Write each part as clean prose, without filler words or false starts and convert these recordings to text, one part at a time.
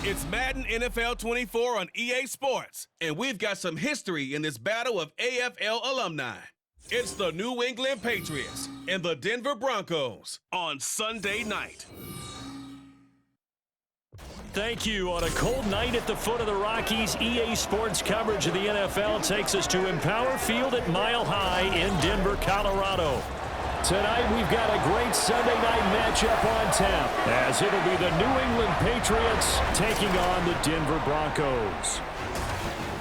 It's Madden NFL 24 on EA Sports, and we've got some history in this battle of AFL alumni. It's the New England Patriots and the Denver Broncos on Sunday night. Thank you. On a cold night at the foot of the Rockies, EA Sports coverage of the NFL takes us to Empower Field at Mile High in Denver, Colorado. Tonight, we've got a great Sunday night matchup on tap, as it'll be the New England Patriots taking on the Denver Broncos.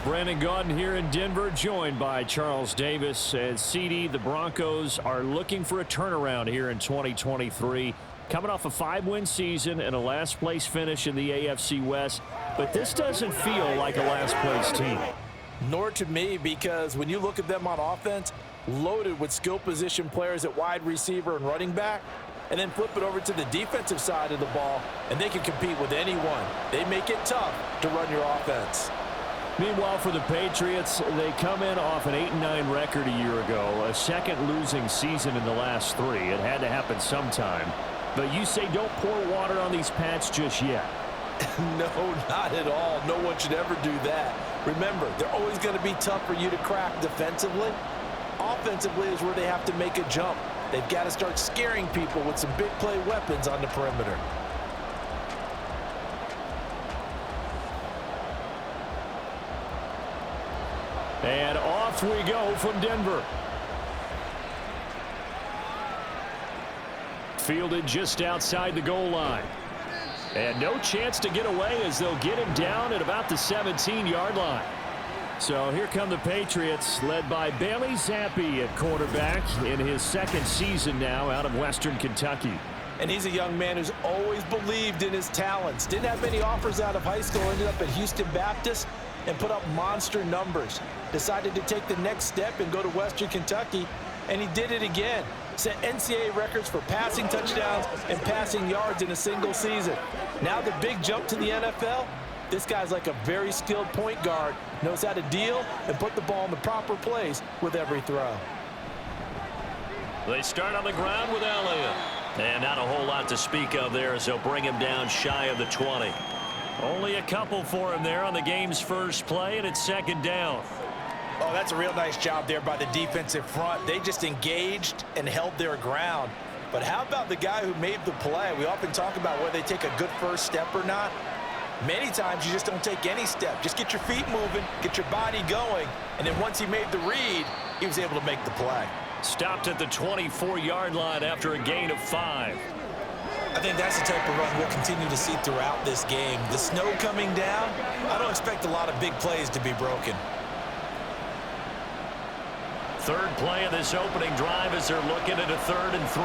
Brandon Gaudin here in Denver, joined by Charles Davis. And CD, the Broncos are looking for a turnaround here in 2023. Coming off a 5-win season and a last-place finish in the AFC West. But this doesn't feel like a last-place team. Nor to me, because when you look at them on offense, loaded with skill position players at wide receiver and running back, and then flip it over to the defensive side of the ball, and they can compete with anyone. They make it tough to run your offense. Meanwhile, for the Patriots, they come in off an 8-9 record a year ago, a second losing season in the last 3. It had to happen sometime. But you say don't pour water on these Pats just yet. No, not at all. No one should ever do that. Remember, they're always going to be tough for you to crack defensively. Offensively is where they have to make a jump. They've got to start scaring people with some big play weapons on the perimeter. And off we go from Denver. Fielded just outside the goal line. And no chance to get away as they'll get him down at about the 17-yard line. So here come the Patriots, led by Bailey Zappi at quarterback in his second season now out of Western Kentucky. And he's a young man who's always believed in his talents. Didn't have many offers out of high school, ended up at Houston Baptist and put up monster numbers. Decided to take the next step and go to Western Kentucky, and he did it again. Set NCAA records for passing touchdowns and passing yards in a single season. Now the big jump to the NFL. This guy's like a very skilled point guard, knows how to deal and put the ball in the proper place with every throw. They start on the ground with Elliott. And not a whole lot to speak of there as they'll bring him down shy of the 20. Only a couple for him there on the game's first play, and it's second down. Oh, that's a real nice job there by the defensive front. They just engaged and held their ground. But how about the guy who made the play? We often talk about whether they take a good first step or not. Many times you just don't take any step. Just get your feet moving, get your body going, and then once he made the read, he was able to make the play. Stopped at the 24-yard line after a gain of 5. I think that's the type of run we'll continue to see throughout this game. The snow coming down, I don't expect a lot of big plays to be broken. Third play of this opening drive as they're looking at a 3rd and 3.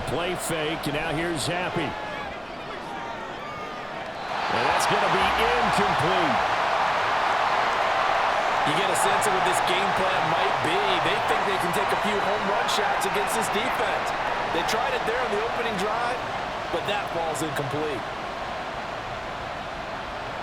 Play fake, and now here's Zappi. And that's going to be incomplete. You get a sense of what this game plan might be. They think they can take a few home run shots against this defense. They tried it there on the opening drive, but that ball's incomplete.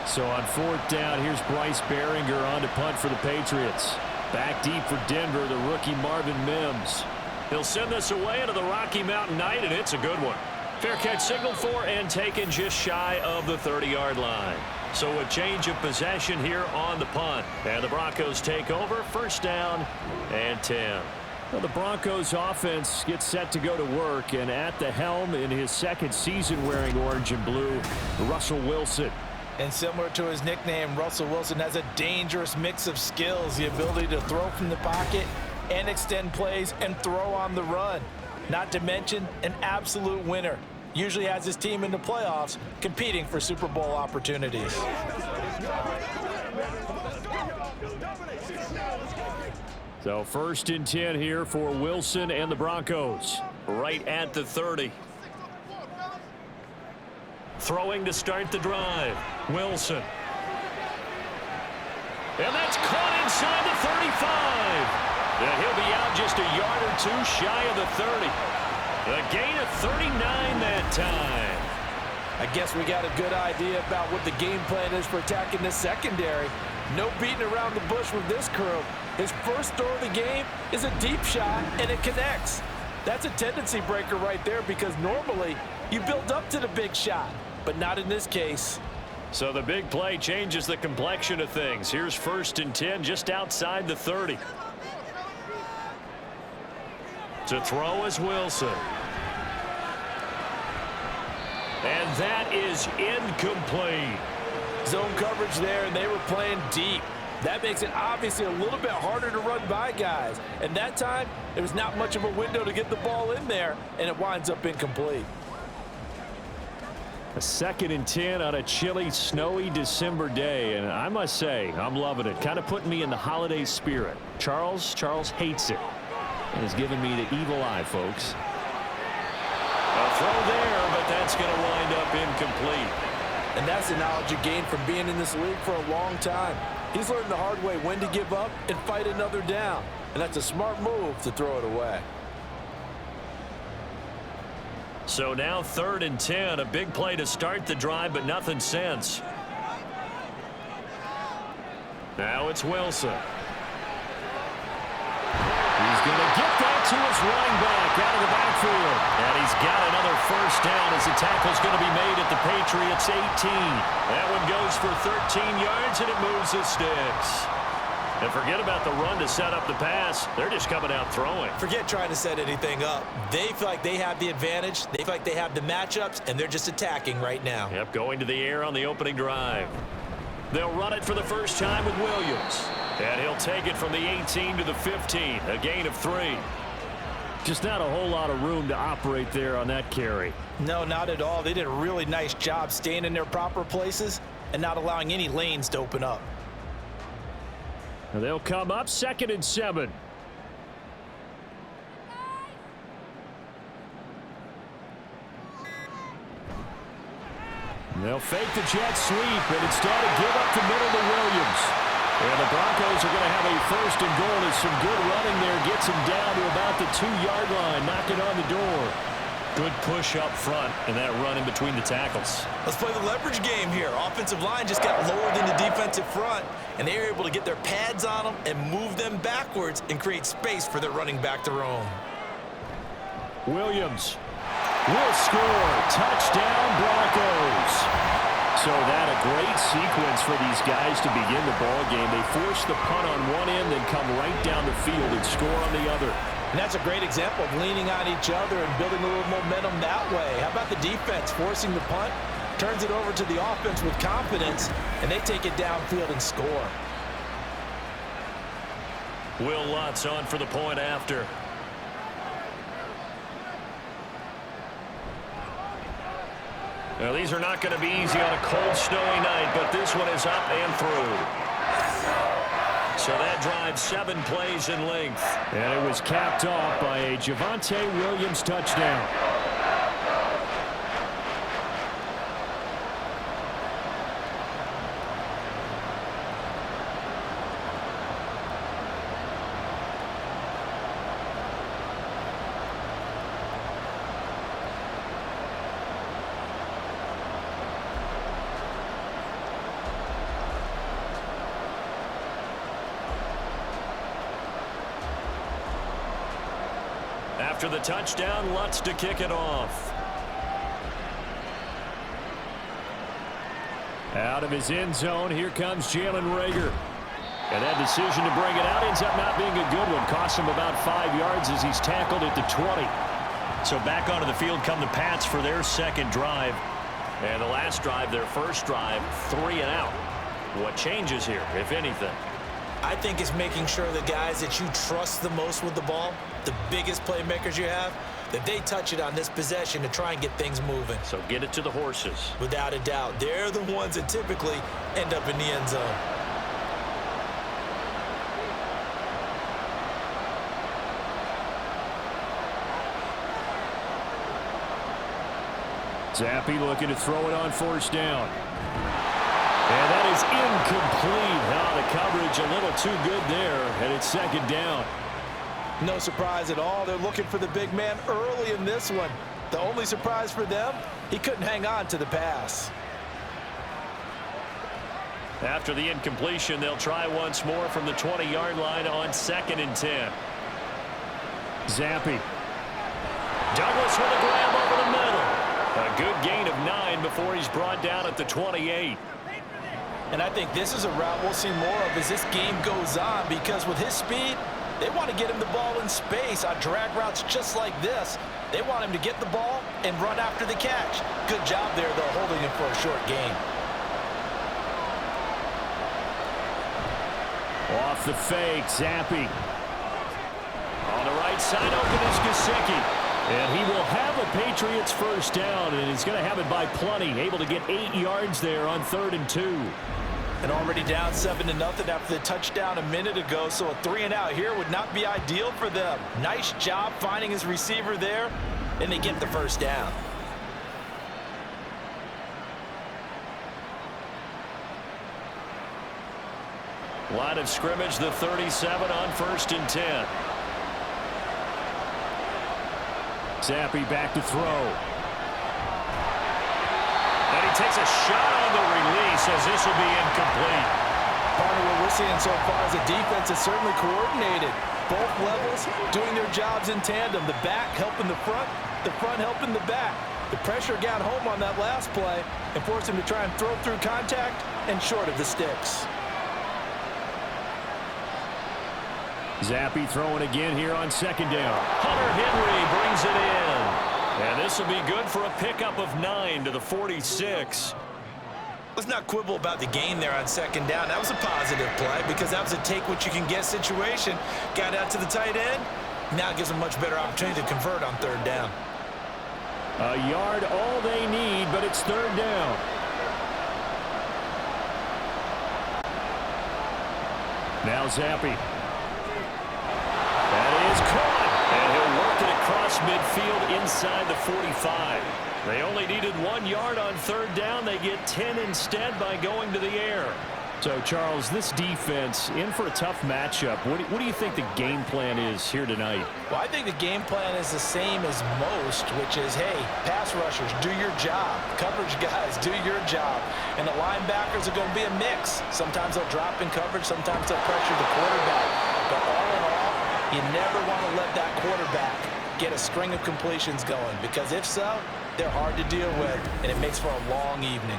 So on 4th down, here's Bryce Behringer on to punt for the Patriots. Back deep for Denver, the rookie Marvin Mims. He'll send this away into the Rocky Mountain night, and it's a good one. Fair catch signaled for and taken just shy of the 30-yard line. So a change of possession here on the punt. And the Broncos take over, 1st down and 10. Well, the Broncos offense gets set to go to work, and at the helm in his second season wearing orange and blue, Russell Wilson. And similar to his nickname, Russell Wilson has a dangerous mix of skills, the ability to throw from the pocket and extend plays and throw on the run. Not to mention an absolute winner. Usually has his team in the playoffs competing for Super Bowl opportunities. So 1st and 10 here for Wilson and the Broncos. Right at the 30. Throwing to start the drive. Wilson. And that's caught inside the 35. And he'll be out just a yard or 2 shy of the 30. A gain of 39 that time. I guess we got a good idea about what the game plan is for attacking the secondary. No beating around the bush with this crew. His first throw of the game is a deep shot, and it connects. That's a tendency breaker right there because normally you build up to the big shot. but not in this case. So the big play changes the complexion of things. Here's 1st and 10 just outside the 30. To throw is Wilson. And that is incomplete. Zone coverage there, and they were playing deep. That makes it obviously a little bit harder to run by guys. And that time, there was not much of a window to get the ball in there, and it winds up incomplete. A 2nd and 10 on a chilly, snowy December day, and I must say, I'm loving it. Kind of putting me in the holiday spirit. Charles hates it, and has given me the evil eye, folks. A throw there, but that's going to wind up incomplete. And that's the knowledge you gain from being in this league for a long time. He's learned the hard way when to give up and fight another down. And that's a smart move to throw it away. So now 3rd and 10, a big play to start the drive, but nothing since. Now it's Wilson. He's going to get that to his running back out of the backfield. And he's got another 1st down as the tackle's going to be made at the Patriots 18. That one goes for 13 yards, and it moves the sticks. And forget about the run to set up the pass. They're just coming out throwing. Forget trying to set anything up. They feel like they have the advantage. They feel like they have the matchups, and they're just attacking right now. Yep, going to the air on the opening drive. They'll run it for the first time with Williams. And he'll take it from the 18 to the 15, a gain of 3. Just not a whole lot of room to operate there on that carry. No, not at all. They did a really nice job staying in their proper places and not allowing any lanes to open up. And they'll come up 2nd and 7. And they'll fake the jet sweep and instead give up the middle to Williams. And the Broncos are going to have a 1st and goal as some good running there gets him down to about the 2-yard line, knocking on the door. Good push up front and that run in between the tackles. Let's play the leverage game here. Offensive line just got lower than the defensive front, and they were able to get their pads on them and move them backwards and create space for their running back to roam. Williams will score. Touchdown, Broncos. So that a great sequence for these guys to begin the ball game. They force the punt on one end, then come right down the field and score on the other. And that's a great example of leaning on each other and building a little momentum that way. How about the defense forcing the punt, turns it over to the offense with confidence, and they take it downfield and score. Will Lutz on for the point after. Now, these are not going to be easy on a cold, snowy night, but this one is up and through. So that drives 7 plays in length. And it was capped off by a Javonte Williams touchdown. After the touchdown, Lutz to kick it off. Out of his end zone, here comes Jalen Reagor. And that decision to bring it out ends up not being a good one. Costs him about 5 yards as he's tackled at the 20. So back onto the field come the Pats for their 2nd drive. And the last drive, their 1st drive, 3 and out. What changes here, if anything? I think it's making sure the guys that you trust the most with the ball, the biggest playmakers you have, that they touch it on this possession to try and get things moving. So get it to the horses. Without a doubt. They're the ones that typically end up in the end zone. Zappi looking to throw it on 1st down. And that is incomplete. Now the coverage a little too good there, and it's 2nd down. No surprise at all. They're looking for the big man early in this one. The only surprise for them, he couldn't hang on to the pass. After the incompletion, they'll try once more from the 20-yard line on 2nd and 10. Zappi. Douglas with a grab over the middle. A good gain of 9 before he's brought down at the 28. And I think this is a route we'll see more of as this game goes on, because with his speed, they want to get him the ball in space on drag routes just like this. They want him to get the ball and run after the catch. Good job there, though, holding him for a short gain. Off the fake, Zappi. On the right side, open is Gesicki. And he will have a Patriots first down, and he's going to have it by plenty. Able to get 8 yards there on 3rd and 2. And already down 7-0 after the touchdown a minute ago, so a 3-and-out here would not be ideal for them. Nice job finding his receiver there, and they get the first down. Line of scrimmage, the 37 on 1st and 10. Zappi back to throw. And he takes a shot on the release as this will be incomplete. Part of what we're seeing so far is the defense is certainly coordinated. Both levels doing their jobs in tandem. The back helping the front helping the back. The pressure got home on that last play and forced him to try and throw through contact and short of the sticks. Zappi throwing again here on 2nd down. Hunter Henry brings it in. And this will be good for a pickup of 9 to the 46. Let's not quibble about the gain there on 2nd down. That was a positive play because that was a take-what-you-can-get situation. Got out to the tight end. Now it gives them a much better opportunity to convert on 3rd down. A yard all they need, but it's 3rd down. Now Zappi. That is caught, and he'll work it across midfield inside the 45. They only needed 1 yard on 3rd down. They get 10 instead by going to the air. So, Charles, this defense in for a tough matchup. What do you think the game plan is here tonight? Well, I think the game plan is the same as most, which is, hey, pass rushers, do your job. Coverage guys, do your job. And the linebackers are going to be a mix. Sometimes they'll drop in coverage. Sometimes they'll pressure the quarterback. But all in all, you never want to let that quarterback get a string of completions going, because if so, they're hard to deal with, and it makes for a long evening.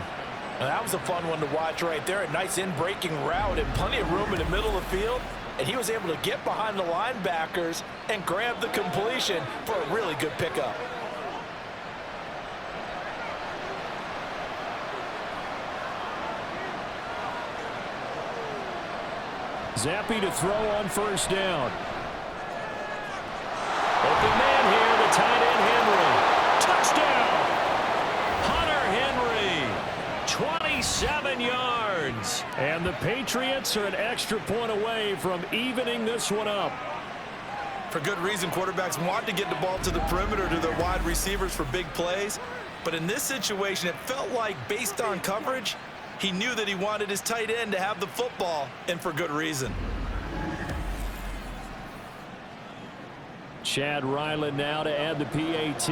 Now, that was a fun one to watch right there. A nice in-breaking route and plenty of room in the middle of the field, and he was able to get behind the linebackers and grab the completion for a really good pickup. Zappi to throw on 1st down. Open man here, the tight end Henry. Touchdown! Hunter Henry, 27 yards. And the Patriots are an extra point away from evening this one up. For good reason, quarterbacks want to get the ball to the perimeter to their wide receivers for big plays. But in this situation, it felt like, based on coverage, he knew that he wanted his tight end to have the football, and for good reason. Chad Ryland now to add the PAT.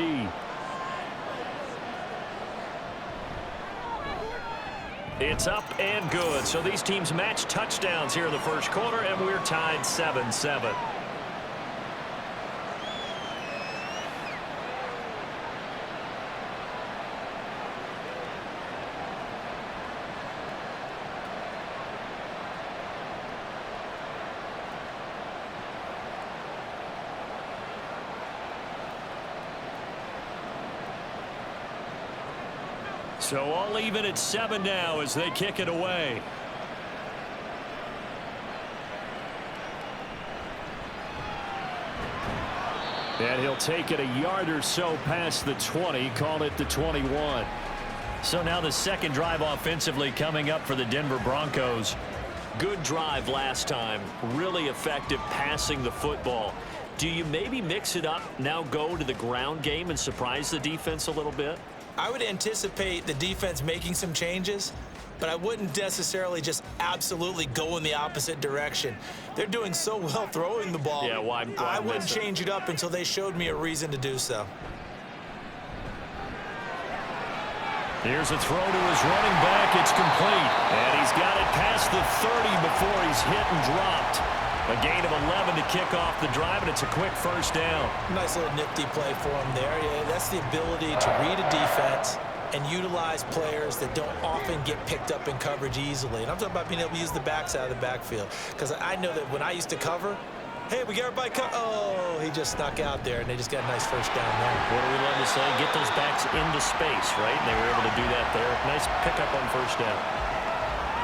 It's up and good. So these teams match touchdowns here in the 1st quarter, and we're tied 7-7. So all even at 7 now as they kick it away. And he'll take it a yard or so past the 20, call it the 21. So now the 2nd drive offensively coming up for the Denver Broncos. Good drive last time, really effective passing the football. Do you maybe mix it up, now go to the ground game and surprise the defense a little bit? I would anticipate the defense making some changes, but I wouldn't necessarily just absolutely go in the opposite direction. They're doing so well throwing the ball. Yeah, why I wouldn't change it up until they showed me a reason to do so. Here's a throw to his running back. It's complete. And he's got it past the 30 before he's hit and dropped. A gain of 11 to kick off the drive, and it's a quick first down. Nice little nifty play for him there. Yeah, that's the ability to read a defense and utilize players that don't often get picked up in coverage easily. And I'm talking about being able to use the backs out of the backfield. Because I know that when I used to cover, hey, we got everybody oh, he just snuck out there, and they just got a nice first down there. What do we love to say? Get those backs into space, right? And they were able to do that there. Nice pickup on first down.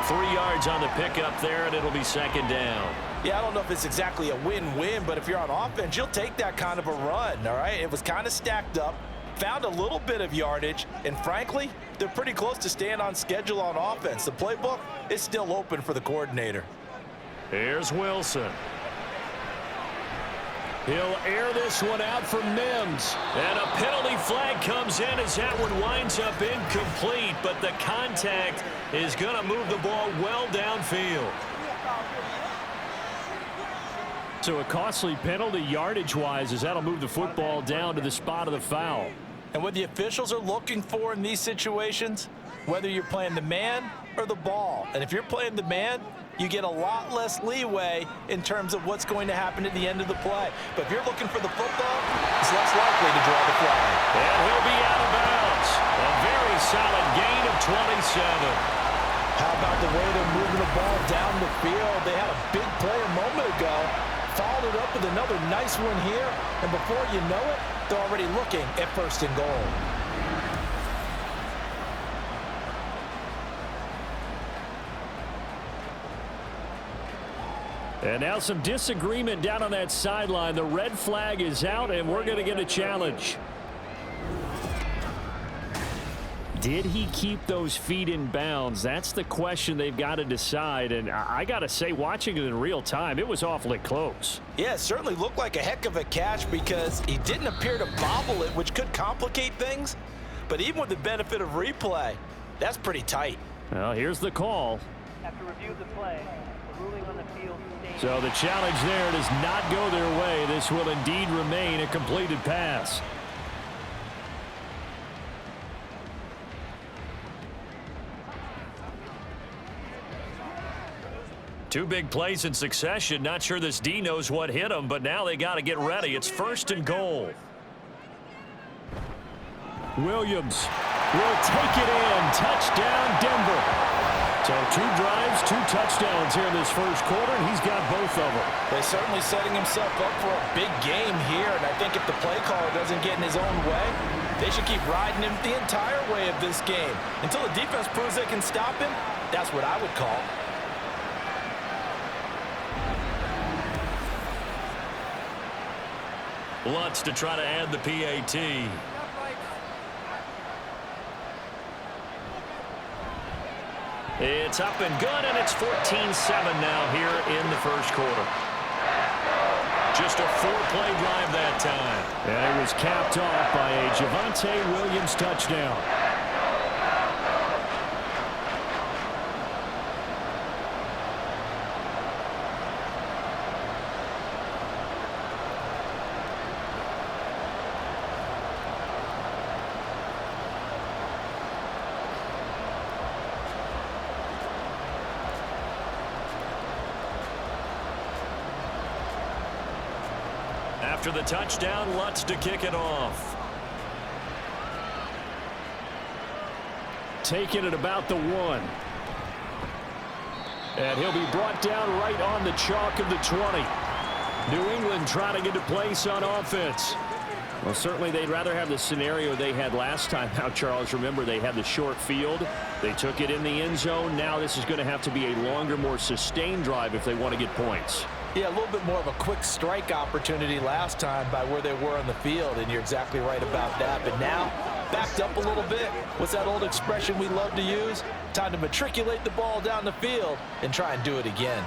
3 yards on the pickup there, and it'll be second down. Yeah, I don't know if it's exactly a win-win, but if you're on offense, you'll take that kind of a run, all right? It was kind of stacked up, found a little bit of yardage, and frankly, they're pretty close to staying on schedule on offense. The playbook is still open for the coordinator. Here's Wilson. He'll air this one out for Mims. And a penalty flag comes in as that one winds up incomplete, but the contact is going to move the ball well downfield. So a costly penalty yardage-wise as that'll move the football down to the spot of the foul. And what the officials are looking for in these situations, whether you're playing the man or the ball. And if you're playing the man, you get a lot less leeway in terms of what's going to happen at the end of the play. But if you're looking for the football, it's less likely to draw the flag. And he'll be out of bounds. A very solid gain of 27. How about the way they're moving the ball down the field? They had a big play a moment ago. Followed it up with another nice one here. And before you know it, they're already looking at first and goal. And now some disagreement down on that sideline. The red flag is out, and we're going to get a challenge. Did he keep those feet in bounds? That's the question they've got to decide. And I got to say, watching it in real time, it was awfully close. Yeah, it certainly looked like a heck of a catch because he didn't appear to bobble it, which could complicate things. But even with the benefit of replay, that's pretty tight. Well, here's the call. After review of the play, the ruling on the field stays. So the challenge there does not go their way. This will indeed remain a completed pass. Two big plays in succession. Not sure this D knows what hit him, but now they got to get ready. It's first and goal. Williams will take it in. Touchdown, Denver. So 2 drives, 2 touchdowns here in this first quarter, and he's got both of them. They're certainly setting himself up for a big game here, and I think if the play caller doesn't get in his own way, they should keep riding him the entire way of this game. Until the defense proves they can stop him, that's what I would call. Lutz to try to add the PAT. It's up and good, and it's 14-7 now here in the first quarter. Just a 4-play drive that time. And it was capped off by a Javonte Williams touchdown. After the touchdown, Lutz to kick it off. Taking it about the 1. And he'll be brought down right on the chalk of the 20. New England trying to get a place on offense. Well, certainly they'd rather have the scenario they had last time out, Charles. Remember, they had the short field. They took it in the end zone. Now this is going to have to be a longer, more sustained drive if they want to get points. Yeah, a little bit more of a quick strike opportunity last time by where they were on the field, and you're exactly right about that. But now, backed up a little bit. What's that old expression we love to use? Time to matriculate the ball down the field and try and do it again.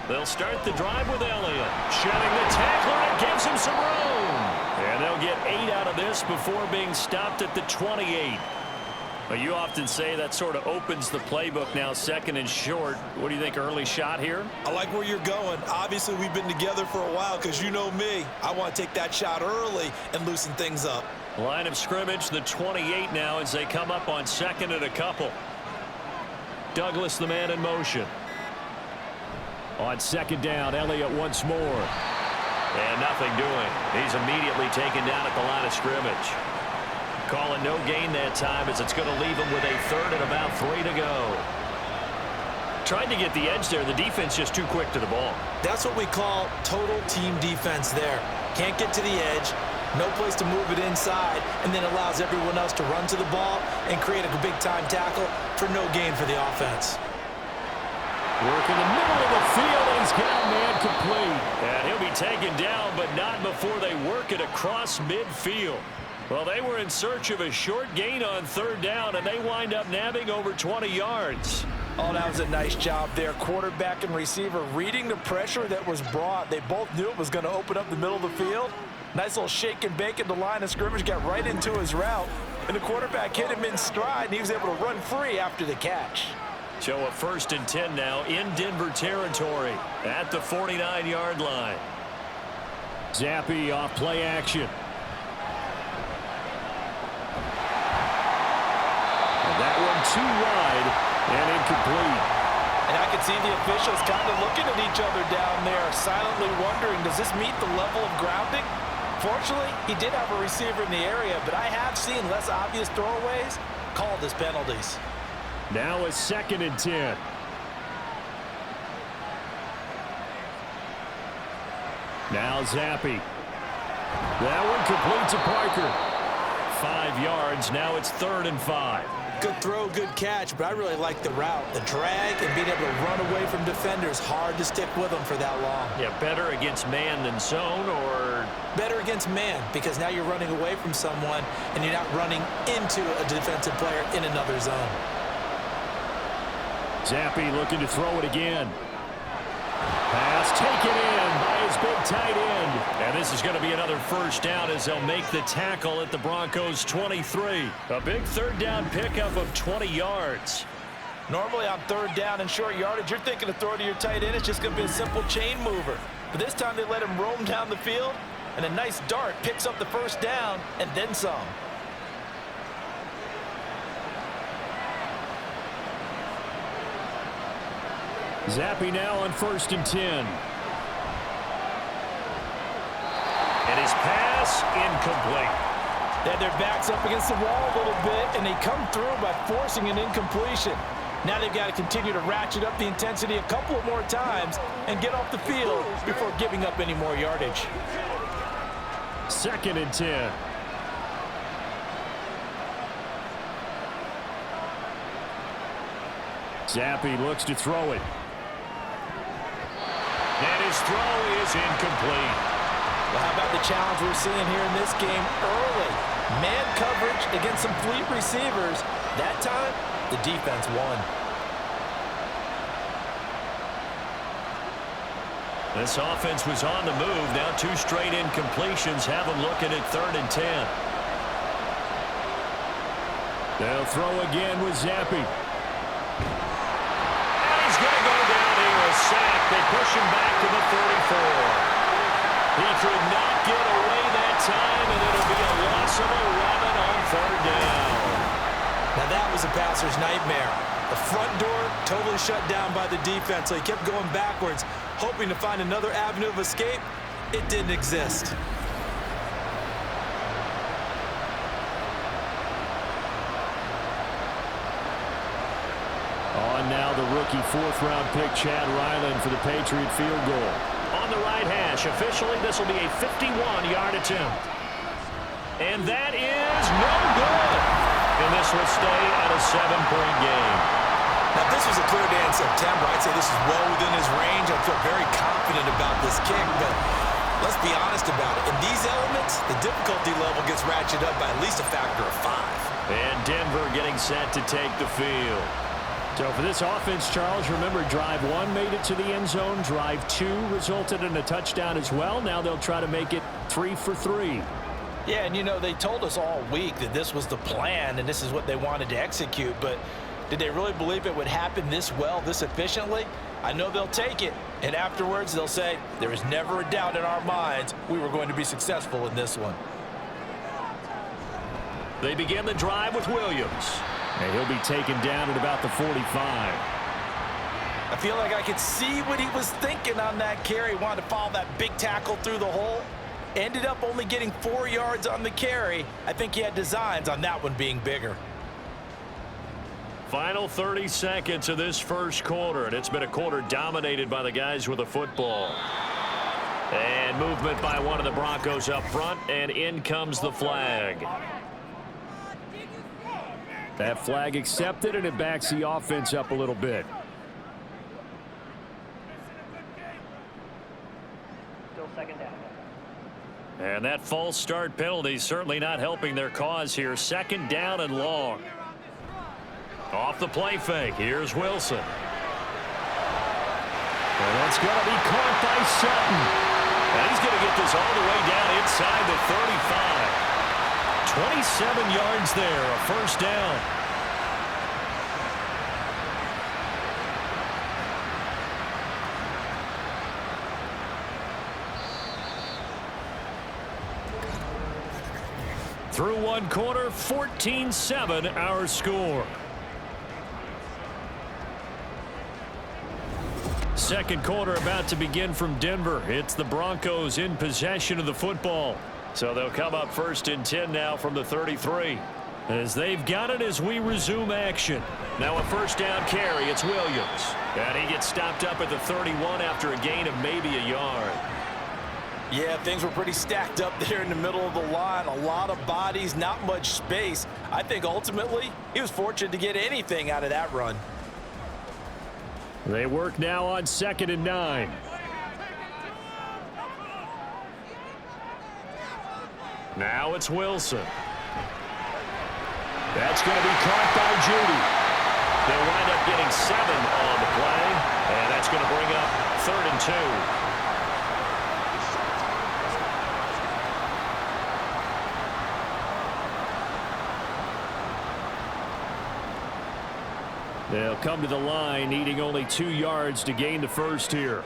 They'll start the drive with Elliott. Shedding the tackler, and gives him some room. And they'll get 8 out of this before being stopped at the 28. Well, you often say that sort of opens the playbook now, second and short. What do you think, early shot here? I like where you're going. Obviously, we've been together for a while because you know me. I want to take that shot early and loosen things up. Line of scrimmage, the 28 now as they come up on second and a couple. Douglas, the man in motion. On second down, Elliott once more. And nothing doing. He's immediately taken down at the line of scrimmage. Calling no gain that time as it's going to leave him with a third and about 3 to go. Tried to get the edge there. The defense just too quick to the ball. That's what we call total team defense there. Can't get to the edge, no place to move it inside, and then allows everyone else to run to the ball and create a big-time tackle for no gain for the offense. Work in the middle of the field, and he's got a man complete. And he'll be taken down, but not before they work it across midfield. Well, they were in search of a short gain on third down, and they wind up nabbing over 20 yards. Oh, that was a nice job there. Quarterback and receiver reading the pressure that was brought. They both knew it was going to open up the middle of the field. Nice little shake and bake at the line of scrimmage, got right into his route. And the quarterback hit him in stride, and he was able to run free after the catch. So a 1st and 10 now in Denver territory at the 49-yard line. Zappe off play action. And that one too wide and incomplete. And I could see the officials kind of looking at each other down there, silently wondering, does this meet the level of grounding? Fortunately, he did have a receiver in the area, but I have seen less obvious throwaways called as penalties. Now a 2nd and 10. Now Zappe. That one complete to Parker. 5 yards. Now it's 3rd and 5. Good throw, good catch, but I really like the route. The drag and being able to run away from defenders. Hard to stick with them for that long. Yeah, better against man than zone, or? Better against man, because now you're running away from someone and you're not running into a defensive player in another zone. Zappe looking to throw it again. Pass taken in by his big tight end. And this is going to be another 1st down as they'll make the tackle at the Broncos 23. A big 3rd down pickup of 20 yards. Normally on 3rd down and short yardage, you're thinking of throwing to your tight end. It's just going to be a simple chain mover. But this time they let him roam down the field, and a nice dart picks up the 1st down and then some. Zappe now on 1st and 10. And his pass incomplete. They had their backs up against the wall a little bit, and they come through by forcing an incompletion. Now they've got to continue to ratchet up the intensity a couple of more times and get off the field before giving up any more yardage. 2nd and 10. Zappe looks to throw it. And his throw is incomplete. Well, how about the challenge we're seeing here in this game early? Man coverage against some fleet receivers. That time, the defense won. This offense was on the move. Now 2 straight incompletions have them looking at 3rd and 10. They'll throw again with Zappe. He's going to go down here, a sack. They push him back to the 34. He could not get away that time, and it'll be a loss of 11 on 3rd down. Now that was a passer's nightmare. The front door totally shut down by the defense, so he kept going backwards, hoping to find another avenue of escape. It didn't exist. On now the rookie 4th-round pick, Chad Ryland, for the Patriot field goal. On the right hash. Officially, this will be a 51-yard attempt. And that is no good. And this will stay at a 7-point game. Now, if this was a clear day in September, I'd say this is well within his range. I feel very confident about this kick, but let's be honest about it. In these elements, the difficulty level gets ratcheted up by at least a factor of 5. And Denver getting set to take the field. So for this offense, Charles, remember, drive 1 made it to the end zone. Drive 2 resulted in a touchdown as well. Now they'll try to make it 3 for 3. Yeah, and you know, they told us all week that this was the plan and this is what they wanted to execute, but did they really believe it would happen this well, this efficiently? I know they'll take it, and afterwards they'll say, there was never a doubt in our minds we were going to be successful in this one. They begin the drive with Williams. And he'll be taken down at about the 45. I feel like I could see what he was thinking on that carry. Wanted to follow that big tackle through the hole. Ended up only getting 4 yards on the carry. I think he had designs on that one being bigger. Final 30 seconds of this first quarter, and it's been a quarter dominated by the guys with the football. And movement by one of the Broncos up front, and in comes the flag. That flag accepted, and it backs the offense up a little bit. Still second down. And that false start penalty certainly not helping their cause here. Second down and long. Off the play fake. Here's Wilson. And that's going to be caught by Sutton. And he's going to get this all the way down inside the 35. 27 yards there, a first down. Through one quarter, 14-7 our score. Second quarter about to begin from Denver. It's the Broncos in possession of the football. So they'll come up first and 10 now from the 33. As they've got it as we resume action. Now a first down carry. It's Williams. And he gets stopped up at the 31 after a gain of maybe a yard. Yeah, things were pretty stacked up there in the middle of the line. A lot of bodies, not much space. I think ultimately he was fortunate to get anything out of that run. They work now on 2nd and 9. Now it's Wilson. That's going to be caught by Judy. They'll wind up getting 7 on the play, and that's going to bring up 3rd and 2. They'll come to the line, needing only 2 yards to gain the first here.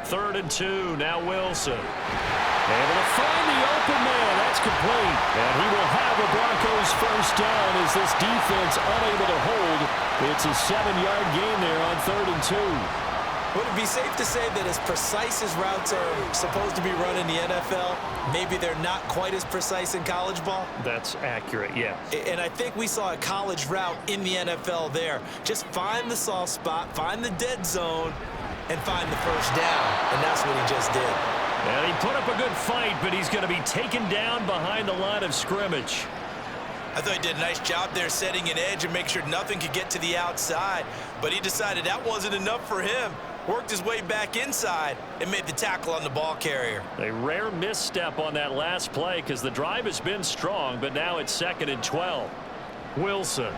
3rd and 2, now Wilson. Able to find the open man, that's complete. And he will have a Broncos first down as this defense unable to hold. It's a 7-yard gain there on 3rd and 2. Would it be safe to say that as precise as routes are supposed to be run in the NFL, maybe they're not quite as precise in college ball? That's accurate, yes. And I think we saw a college route in the NFL there. Just find the soft spot, find the dead zone, and find the first down. And that's what he just did. And he put up a good fight, but he's going to be taken down behind the line of scrimmage. I thought he did a nice job there setting an edge and make sure nothing could get to the outside. But he decided that wasn't enough for him. Worked his way back inside and made the tackle on the ball carrier. A rare misstep on that last play because the drive has been strong, but now it's 2nd and 12. Wilson. And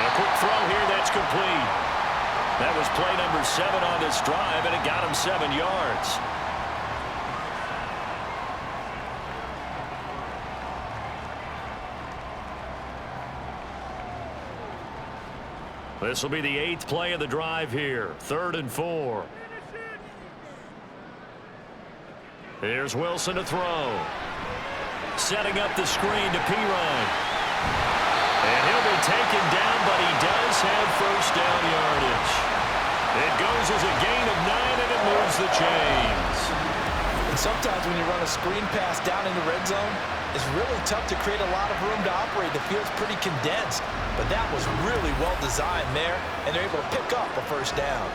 a quick throw here, that's complete. That was play number 7 on this drive, and it got him 7 yards. This will be the 8th play of the drive here. 3rd and 4. Here's Wilson to throw. Setting up the screen to Pirine. And he'll be taken down, but he does have first down yardage. It goes as a gain of 9, and it moves the chains. And sometimes when you run a screen pass down in the red zone, it's really tough to create a lot of room to operate. The field's pretty condensed, but that was really well designed there, and they're able to pick up a first down.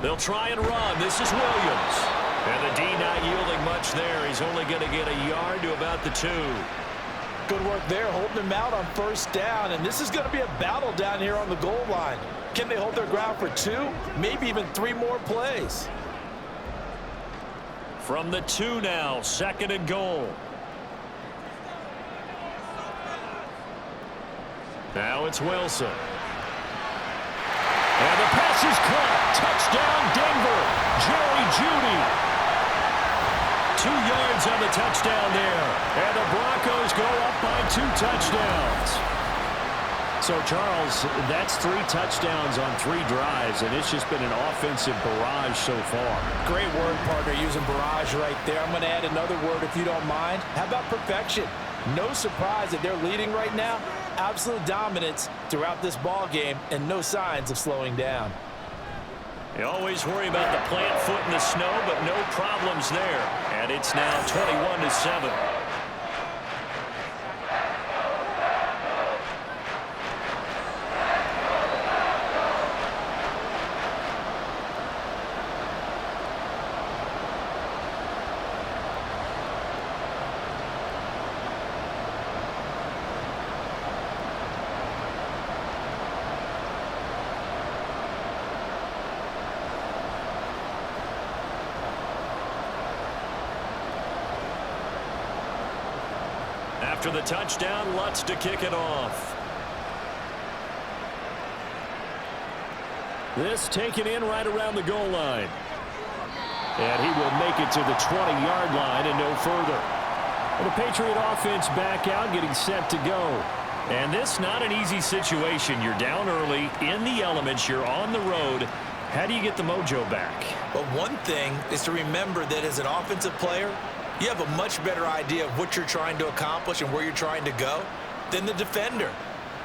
They'll try and run. This is Williams. And the D not yielding much there. He's only going to get a yard to about the 2. Good work there, holding him out on first down, and this is going to be a battle down here on the goal line. Can they hold their ground for 2, maybe even 3 more plays? From the 2 now, 2nd and goal. Now it's Wilson. And the pass is caught. Touchdown, Denver. Jerry Jeudy. 2 yards on the touchdown there. And the Broncos go up by 2 touchdowns. So, Charles, that's 3 touchdowns on 3 drives, and it's just been an offensive barrage so far. Great word, partner, using barrage right there. I'm going to add another word if you don't mind. How about perfection? No surprise that they're leading right now. Absolute dominance throughout this ball game and no signs of slowing down. You always worry about the plant foot in the snow, but no problems there. And it's now 21-7. After the touchdown, Lutz to kick it off. This taken in right around the goal line. And he will make it to the 20-yard line and no further. And the Patriot offense back out, getting set to go. And this not an easy situation. You're down early, in the elements, you're on the road. How do you get the mojo back? Well, one thing is to remember that as an offensive player, you have a much better idea of what you're trying to accomplish and where you're trying to go than the defender.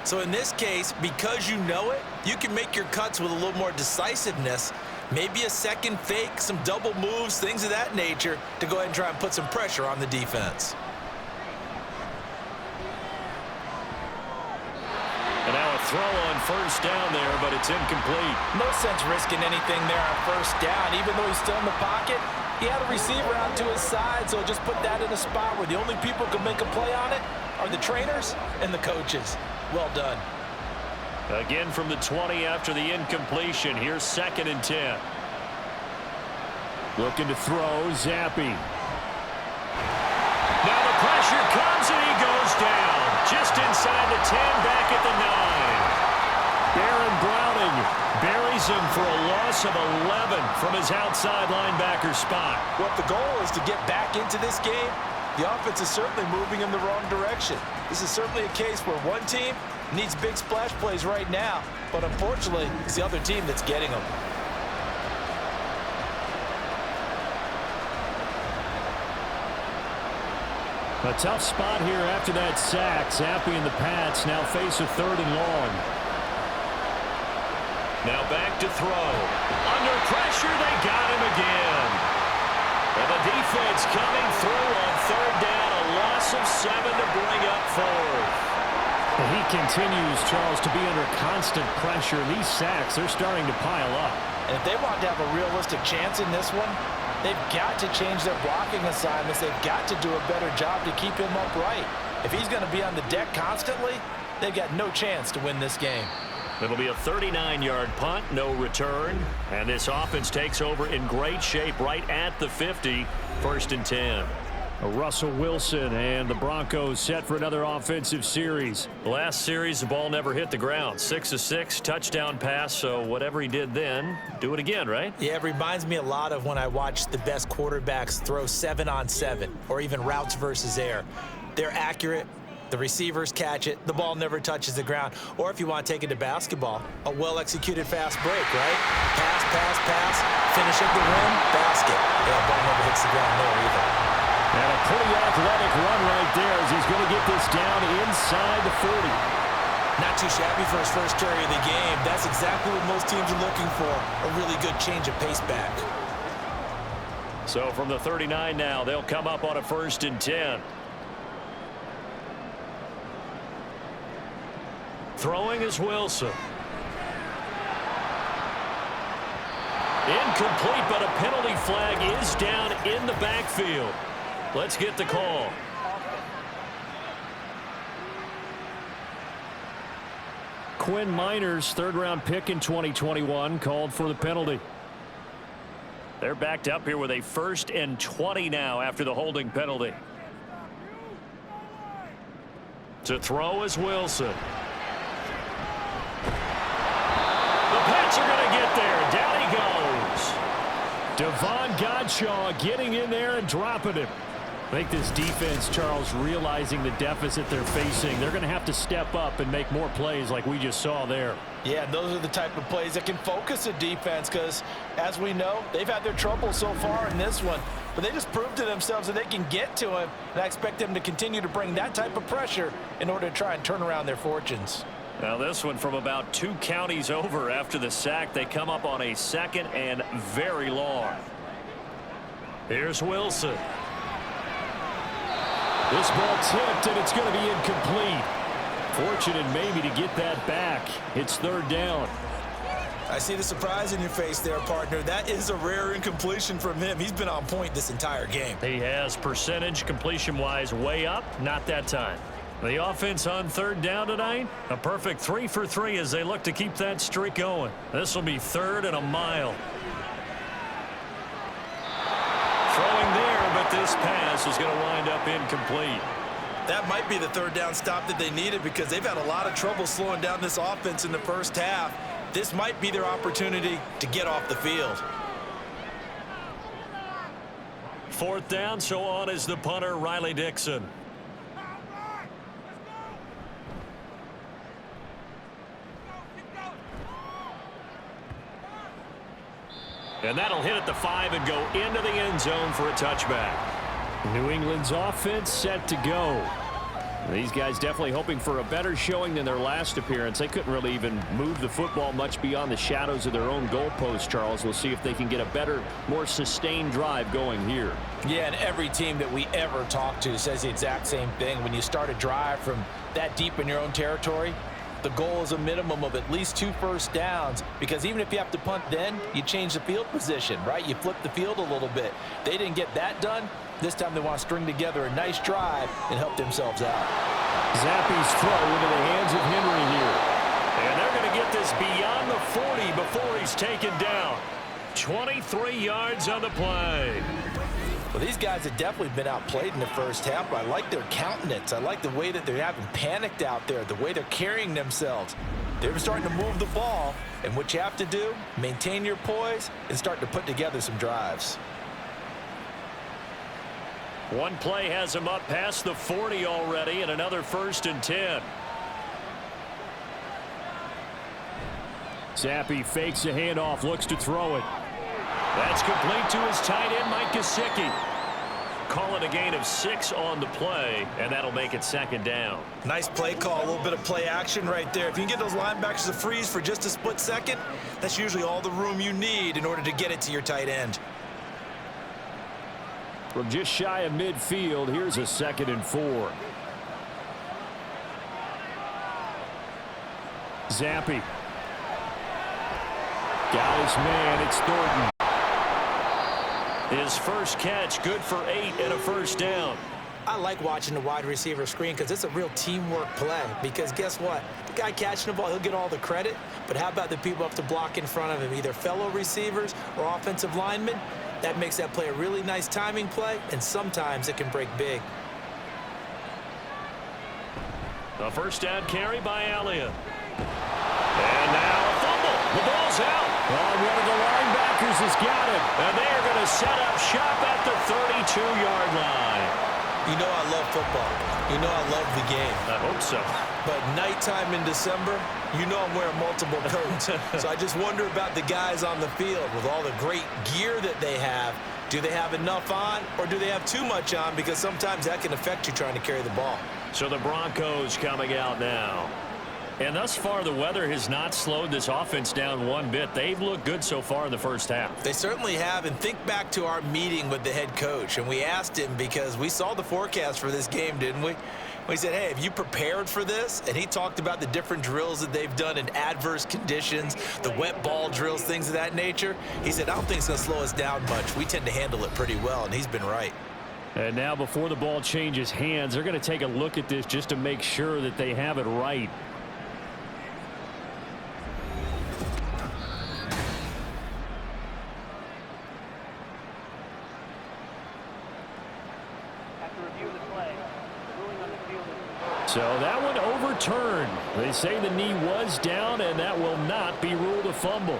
So in this case, because you know it, you can make your cuts with a little more decisiveness, maybe a second fake, some double moves, things of that nature to go ahead and try and put some pressure on the defense. And now a throw on first down there, but it's incomplete. No sense risking anything there on first down, even though he's still in the pocket. He had a receiver out to his side, so just put that in a spot where the only people who can make a play on it are the trainers and the coaches. Well done. Again from the 20 after the incompletion. Here's 2nd and 10. Looking to throw, Zappi. Now the pressure comes and he goes down. Just inside the 10, back at the 9. Baron Browning buries him for a loss of 11 from his outside linebacker spot. Well, if the goal is to get back into this game, the offense is certainly moving in the wrong direction. This is certainly a case where one team needs big splash plays right now, but unfortunately, it's the other team that's getting them. A tough spot here after that sack. Zappi and the Pats now face a 3rd and long. Now back to throw. Under pressure, they got him again. And the defense coming through on 3rd down. A loss of 7 to bring up 4th. He continues, Charles, to be under constant pressure. These sacks, they're starting to pile up. And if they want to have a realistic chance in this one, they've got to change their blocking assignments. They've got to do a better job to keep him upright. If he's going to be on the deck constantly, they've got no chance to win this game. It'll be a 39-yard punt, no return. And this offense takes over in great shape right at the 50, 1st and 10. Russell Wilson and the Broncos set for another offensive series. Last series, the ball never hit the ground. 6 of 6, touchdown pass, so whatever he did then, do it again, right? Yeah, it reminds me a lot of when I watch the best quarterbacks throw 7-on-7 or even routes versus air. They're accurate. The receivers catch it. The ball never touches the ground. Or if you want to take it to basketball, a well-executed fast break, right? Pass, pass, pass, finish at the rim, basket. Yeah, ball never hits the ground there either. And a pretty athletic run right there as he's going to get this down inside the 40. Not too shabby for his first carry of the game. That's exactly what most teams are looking for, a really good change of pace back. So from the 39 now, they'll come up on a 1st and 10. Throwing is Wilson. Incomplete, but a penalty flag is down in the backfield. Let's get the call. Quinn Miners, 3rd-round pick in 2021, called for the penalty. They're backed up here with a 1st and 20 now after the holding penalty. To throw is Wilson. The Pats are going to get there. Down he goes. Devon Godshaw getting in there and dropping him. I think this defense, Charles, realizing the deficit they're facing, they're going to have to step up and make more plays like we just saw there. Yeah, those are the type of plays that can focus a defense because, as we know, they've had their trouble so far in this one. But they just proved to themselves that they can get to him, and I expect them to continue to bring that type of pressure in order to try and turn around their fortunes. Now this one from about 2 counties over after the sack. They come up on a 2nd and very long. Here's Wilson. This ball tipped, and it's going to be incomplete. Fortunate maybe to get that back. It's 3rd down. I see the surprise in your face there, partner. That is a rare incompletion from him. He's been on point this entire game. He has percentage completion-wise way up. Not that time. The offense on 3rd down tonight, a perfect 3 for 3 as they look to keep that streak going. This will be 3rd and a mile. Throwing there, but this pass is going to wind up incomplete. That might be the 3rd down stop that they needed because they've had a lot of trouble slowing down this offense in the first half. This might be their opportunity to get off the field. 4th down, so on is the punter, Riley Dixon. And that'll hit at the 5 and go into the end zone for a touchback. New England's offense set to go. These guys definitely hoping for a better showing than their last appearance. They couldn't really even move the football much beyond the shadows of their own goalpost, Charles. We'll see if they can get a better, more sustained drive going here. Yeah, and every team that we ever talk to says the exact same thing. When you start a drive from that deep in your own territory, the goal is a minimum of at least 2 first downs, because even if you have to punt then, you change the field position, right? You flip the field a little bit. They didn't get that done. This time they want to string together a nice drive and help themselves out. Zappe's throw into the hands of Henry here. And they're going to get this beyond the 40 before he's taken down. 23 yards on the play. Well, these guys have definitely been outplayed in the first half, but I like their countenance. I like the way that they haven't panicked out there, the way they're carrying themselves. They're starting to move the ball, and what you have to do, maintain your poise and start to put together some drives. One play has him up past the 40 already, and another 1st and 10. Zappe fakes a handoff, looks to throw it. That's complete to his tight end, Mike Gesicki. Calling a gain of 6 on the play, and that'll make it 2nd down. Nice play call, a little bit of play action right there. If you can get those linebackers to freeze for just a split second, that's usually all the room you need in order to get it to your tight end. From just shy of midfield, here's a 2nd and 4. Zappe. Got his man, it's Thornton. His first catch, good for 8 and a 1st down. I like watching the wide receiver screen because it's a real teamwork play. Because guess what? The guy catching the ball, he'll get all the credit. But how about the people up to block in front of him, either fellow receivers or offensive linemen? That makes that play a really nice timing play, and sometimes it can break big. A 1st down carry by Elliott. And now a fumble. The ball's out. Well, one of the linebackers has got it. And they are going to set up shop at the 32-yard line. You know I love football. You know I love the game. I hope so. But nighttime in December, you know I'm wearing multiple coats. So I just wonder about the guys on the field with all the great gear that they have. Do they have enough on, or do they have too much on? Because sometimes that can affect you trying to carry the ball. So the Broncos coming out now. And thus far, the weather has not slowed this offense down one bit. They've looked good so far in the first half. They certainly have. And think back to our meeting with the head coach. And we asked him, because we saw the forecast for this game, didn't we? We said, hey, have you prepared for this? And he talked about the different drills that they've done in adverse conditions, the wet ball drills, things of that nature. He said, I don't think it's going to slow us down much. We tend to handle it pretty well, and he's been right. And now before the ball changes hands, they're going to take a look at this just to make sure that they have it right. So that one overturned. They say the knee was down, and that will not be ruled a fumble.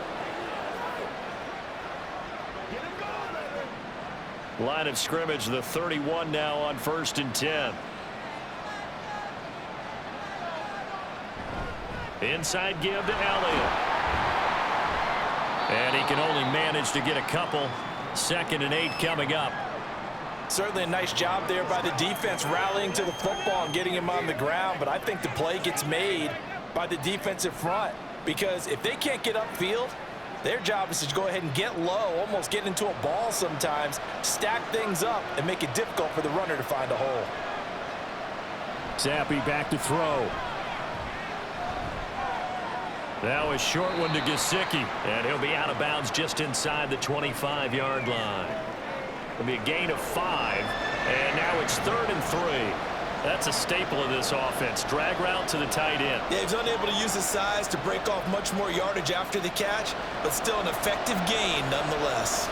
Line of scrimmage, the 31 now on 1st and 10. Inside give to Elliott. And he can only manage to get a couple. 2nd and 8 coming up. Certainly a nice job there by the defense rallying to the football and getting him on the ground, but I think the play gets made by the defensive front because if they can't get upfield, their job is to go ahead and get low, almost get into a ball sometimes, stack things up, and make it difficult for the runner to find a hole. Zappi back to throw. Now a short one to Gesicki. And he'll be out of bounds just inside the 25-yard line. It'll be a gain of 5. And now it's 3rd and 3. That's a staple of this offense. Drag route to the tight end. Yeah, he's unable to use his size to break off much more yardage after the catch, but still an effective gain nonetheless.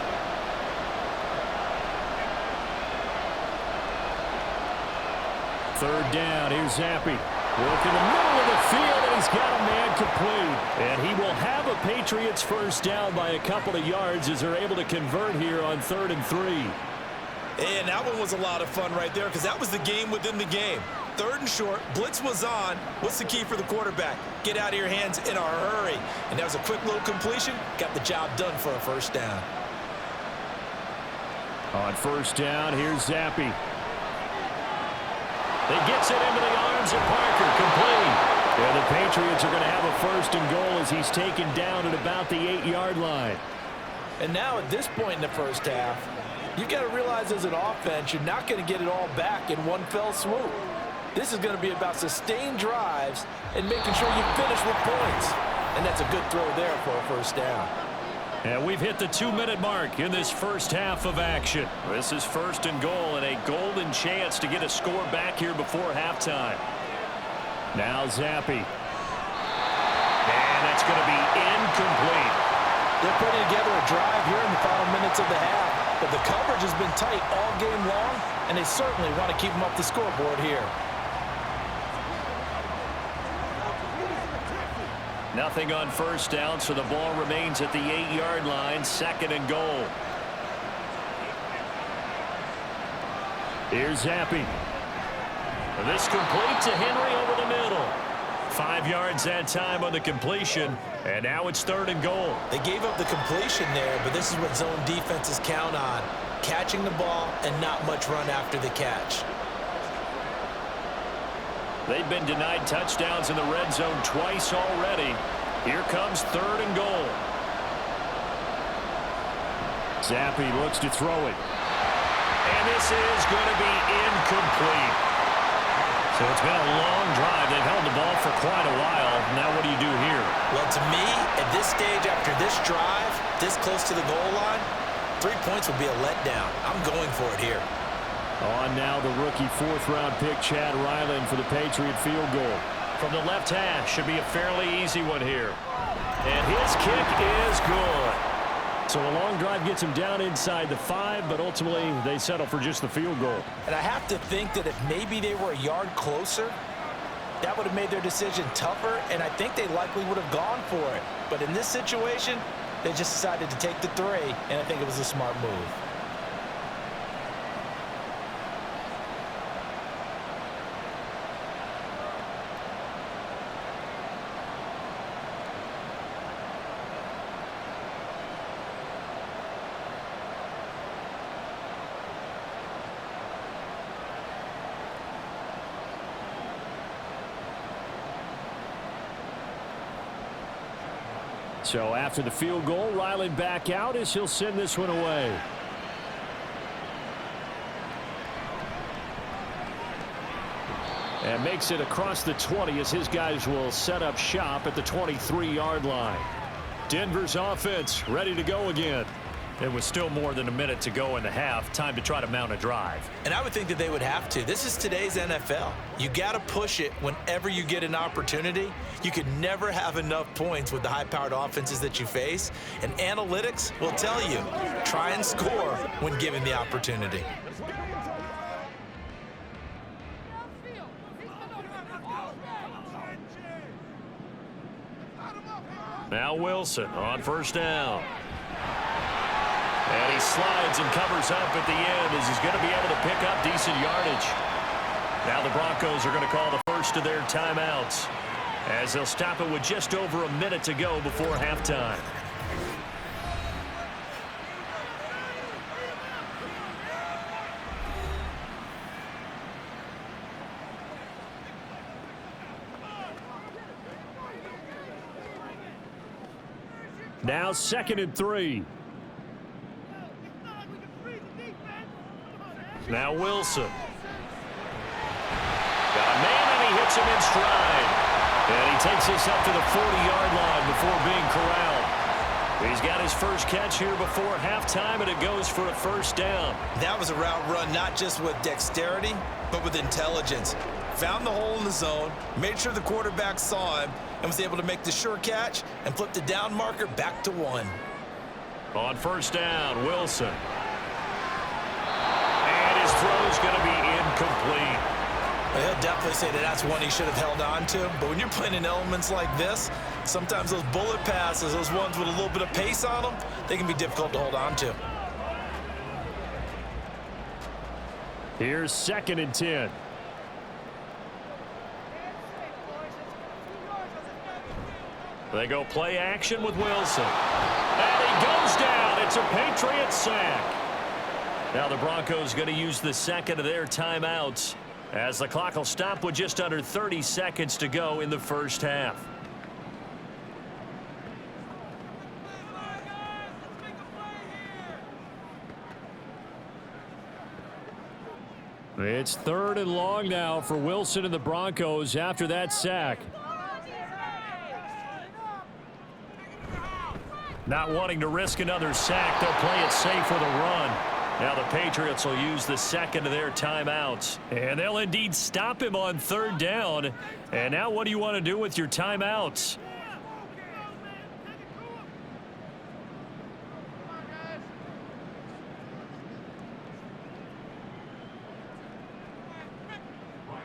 Third down. Here's Zappi. Work in the middle of the field, and he's got a man complete. And he will have a Patriots first down by a couple of yards as they're able to convert here on 3rd and 3. And that one was a lot of fun right there because that was the game within the game. 3rd and short, blitz was on. What's the key for the quarterback? Get out of your hands in a hurry. And that was a quick little completion. Got the job done for a first down. On 1st down, here's Zappi. He gets it into the arms of Parker, complete. And the Patriots are going to have a 1st and goal as he's taken down at about the 8-yard line. And now at this point in the first half, you've got to realize as an offense, you're not going to get it all back in one fell swoop. This is going to be about sustained drives and making sure you finish with points. And that's a good throw there for a first down. And we've hit the 2-minute mark in this first half of action. This is 1st and goal and a golden chance to get a score back here before halftime. Now Zappi. And that's going to be incomplete. They're putting together a drive here in the final minutes of the half, but the coverage has been tight all game long, and they certainly want to keep them up the scoreboard here. Nothing on 1st down, so the ball remains at the 8-yard line, 2nd and goal. Here's Zappi. This complete to Henry over the middle. 5 yards that time on the completion, and now it's 3rd and goal. They gave up the completion there, but this is what zone defenses count on, catching the ball and not much run after the catch. They've been denied touchdowns in the red zone twice already. Here comes 3rd and goal. Zappi looks to throw it. And this is going to be incomplete. So it's been a long drive. They've held the ball for quite a while. Now what do you do here? Well, to me, at this stage after this drive, this close to the goal line, 3 points would be a letdown. I'm going for it here. On now the rookie 4th-round pick, Chad Ryland, for the Patriot field goal. From the left hash, should be a fairly easy one here. And his kick is good. So a long drive gets him down inside the 5, but ultimately they settle for just the field goal. And I have to think that if maybe they were a yard closer, that would have made their decision tougher, and I think they likely would have gone for it. But in this situation, they just decided to take the 3, and I think it was a smart move. So after the field goal, Ryland back out as he'll send this one away. And makes it across the 20 as his guys will set up shop at the 23-yard line. Denver's offense ready to go again. It was still more than a minute to go in the half. Time to try to mount a drive. And I would think that they would have to. This is today's NFL. You got to push it whenever you get an opportunity. You can never have enough points with the high-powered offenses that you face. And analytics will tell you, try and score when given the opportunity. Now Wilson on 1st down. And he slides and covers up at the end as he's going to be able to pick up decent yardage. Now the Broncos are going to call the first of their timeouts as they'll stop it with just over a minute to go before halftime. Now 2nd and 3. Now Wilson. Got a man and he hits him in stride. And he takes this up to the 40-yard line before being corralled. He's got his first catch here before halftime, and it goes for a first down. That was a route run not just with dexterity, but with intelligence. Found the hole in the zone, made sure the quarterback saw him, and was able to make the sure catch and flip the down marker back to 1. On first down, Wilson. And his throw's going to be incomplete. Well, he'll definitely say that that's one he should have held on to. But when you're playing in elements like this, sometimes those bullet passes, those ones with a little bit of pace on them, they can be difficult to hold on to. Here's 2nd and 10. They go play action with Wilson. And he goes down. It's a Patriots sack. Now the Broncos going to use the second of their timeouts as the clock will stop with just under 30 seconds to go in the first half. It's 3rd and long now for Wilson and the Broncos after that sack. Not wanting to risk another sack, they'll play it safe with a run. Now the Patriots will use the second of their timeouts. And they'll indeed stop him on 3rd down. And now what do you want to do with your timeouts?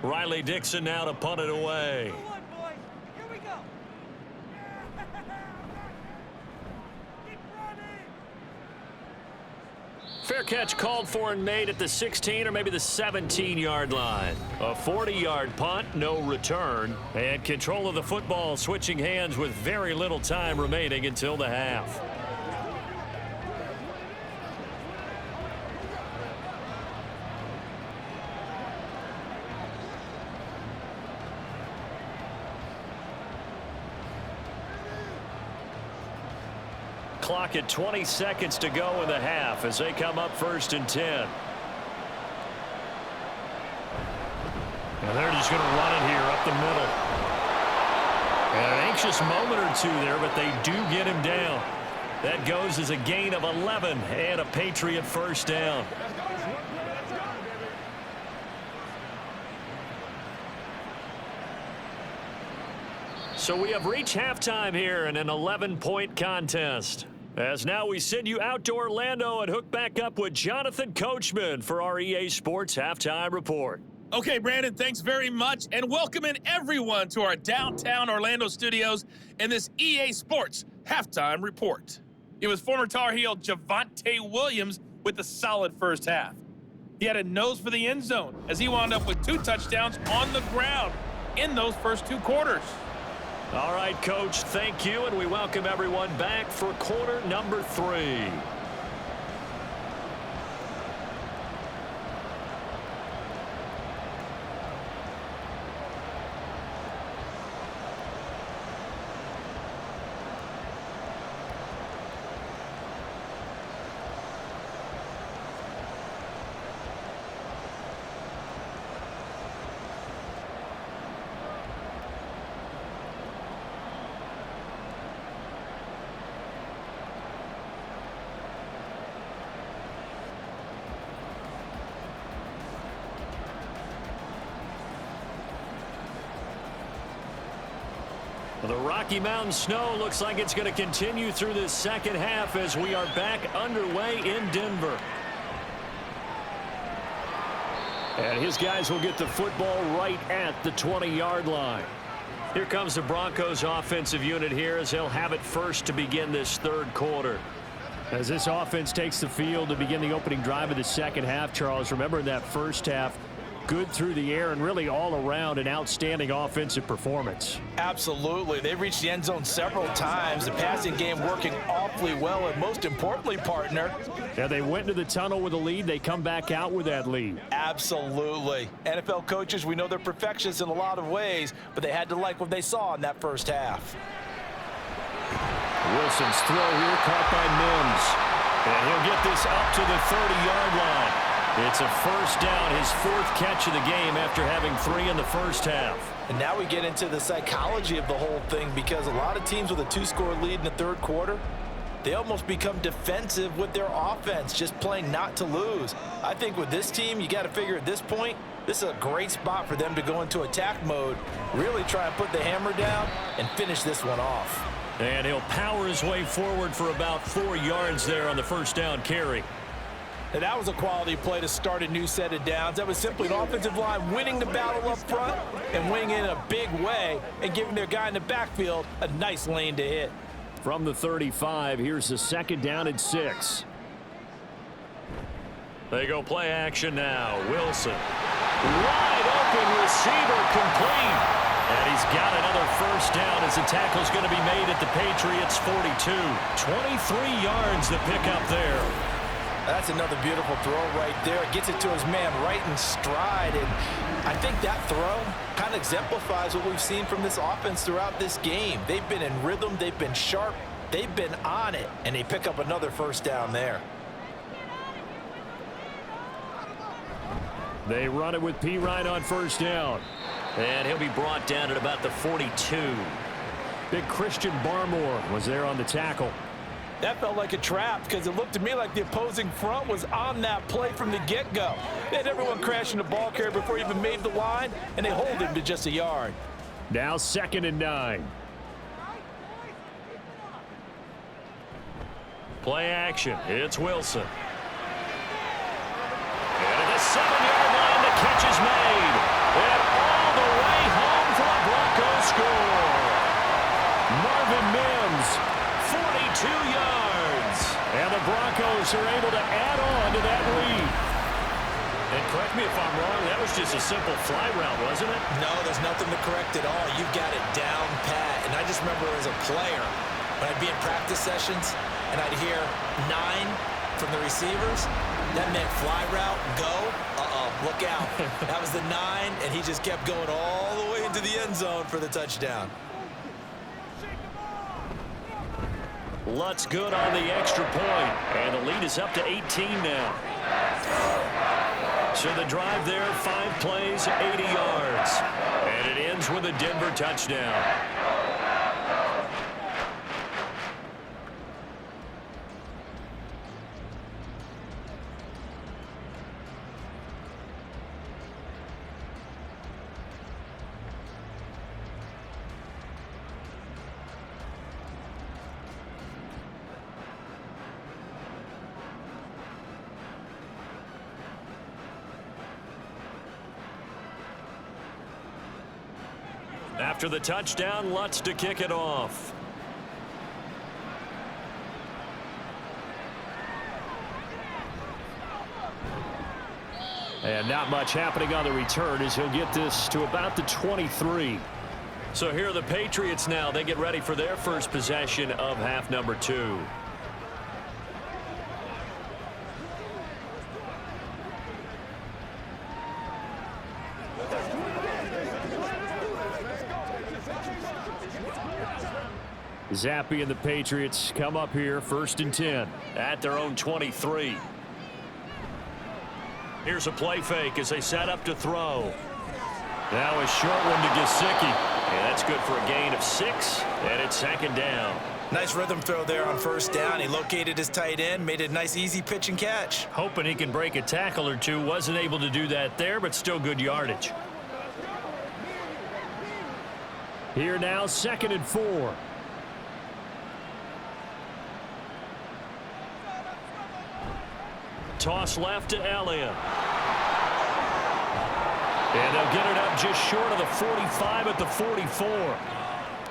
Riley Dixon now to punt it away. Fair catch called for and made at the 16 or maybe the 17-yard line. A 40-yard punt, no return. And control of the football switching hands with very little time remaining until the half. Clock at 20 seconds to go in the half as they come up 1st and 10. And they're just going to run it here up the middle. And an anxious moment or two there, but they do get him down. That goes as a gain of 11 and a Patriot first down. So we have reached halftime here in an 11-point contest. As now we send you out to Orlando and hook back up with Jonathan Coachman for our EA Sports Halftime Report. Okay, Brandon, thanks very much, and welcome in everyone to our downtown Orlando studios in this EA Sports Halftime Report. It was former Tar Heel Javonte Williams with a solid first half. He had a nose for the end zone as he wound up with 2 touchdowns on the ground in those first 2 quarters. All right, Coach, thank you, and we welcome everyone back for quarter number 3. The Rocky Mountain snow looks like it's going to continue through this second half as we are back underway in Denver. And his guys will get the football right at the 20-yard line. Here comes the Broncos offensive unit here as they'll have it first to begin this third quarter. As this offense takes the field to begin the opening drive of the second half, Charles, remember in that first half, good through the air and really all around an outstanding offensive performance. Absolutely. They reached the end zone several times. The passing game working awfully well, and most importantly, partner. Yeah, they went into the tunnel with a lead. They come back out with that lead. Absolutely. NFL coaches, we know they're perfectionists in a lot of ways, but they had to like what they saw in that first half. Wilson's throw here caught by Mims. And he'll get this up to the 30-yard line. It's a first down, his fourth catch of the game after having 3 in the first half. And now we get into the psychology of the whole thing, because a lot of teams with a 2-score lead in the third quarter, they almost become defensive with their offense, just playing not to lose. I think with this team, you got to figure at this point, this is a great spot for them to go into attack mode, really try and put the hammer down and finish this one off. And he'll power his way forward for about 4 yards there on the first down carry. And that was a quality play to start a new set of downs. That was simply an offensive line winning the battle up front and winning in a big way and giving their guy in the backfield a nice lane to hit. From the 35, here's the second down and 6. They go play action now. Wilson. Wide open receiver complete. And he's got another first down as the tackle's going to be made at the Patriots' 42. 23 yards to pick up there. That's another beautiful throw right there. Gets it to his man right in stride. And I think that throw kind of exemplifies what we've seen from this offense throughout this game. They've been in rhythm. They've been sharp. They've been on it. And they pick up another first down there. They run it with P. Ryan on first down. And he'll be brought down at about the 42. Big Christian Barmore was there on the tackle. That felt like a trap, because it looked to me like the opposing front was on that play from the get-go. They had everyone crashing the ball carrier before he even made the line, and they hold him to just a yard. Now 2nd and 9. Play action. It's Wilson. And at the 7-yard line, the catch is made. And all the way home for a Broncos score. Marvin Mims, 42 yards. And the Broncos are able to add on to that lead. And correct me if I'm wrong, that was just a simple fly route, wasn't it? No, there's nothing to correct at all. You've got it down pat. And I just remember as a player, when I'd be in practice sessions and I'd hear 9 from the receivers, that meant fly route, go, look out. That was the 9, and he just kept going all the way into the end zone for the touchdown. Lutz good on the extra point, and the lead is up to 18 now. So the drive there, 5 plays, 80 yards. And it ends with a Denver touchdown. After the touchdown, Lutz to kick it off. And not much happening on the return as he'll get this to about the 23. So here are the Patriots now. They get ready for their first possession of half number 2. Zappy and the Patriots come up here 1st and 10 at their own 23. Here's a play fake as they set up to throw. Now a short one to Gesicki. And that's good for a gain of 6, and it's 2nd down. Nice rhythm throw there on first down. He located his tight end, made a nice easy pitch and catch. Hoping he can break a tackle or two. Wasn't able to do that there, but still good yardage. Here now, 2nd and 4. Toss left to Elliott. And they'll get it up just short of the 45 at the 44.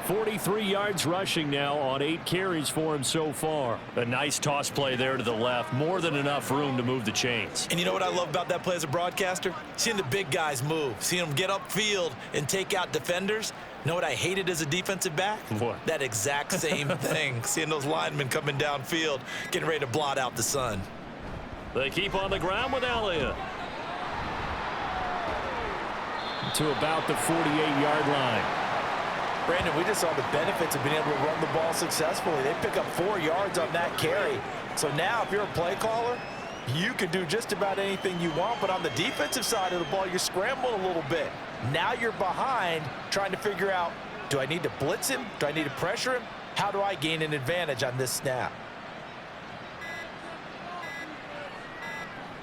43 yards rushing now on 8 carries for him so far. A nice toss play there to the left. More than enough room to move the chains. And you know what I love about that play as a broadcaster? Seeing the big guys move, seeing them get upfield and take out defenders. You know what I hated as a defensive back? What? That exact same thing. Seeing those linemen coming downfield, getting ready to blot out the sun. They keep on the ground with Elliott. To about the 48-yard line. Brandon, we just saw the benefits of being able to run the ball successfully. They pick up 4 yards on that carry. So now if you're a play caller, you can do just about anything you want. But on the defensive side of the ball, you're scrambling a little bit. Now you're behind trying to figure out, do I need to blitz him? Do I need to pressure him? How do I gain an advantage on this snap?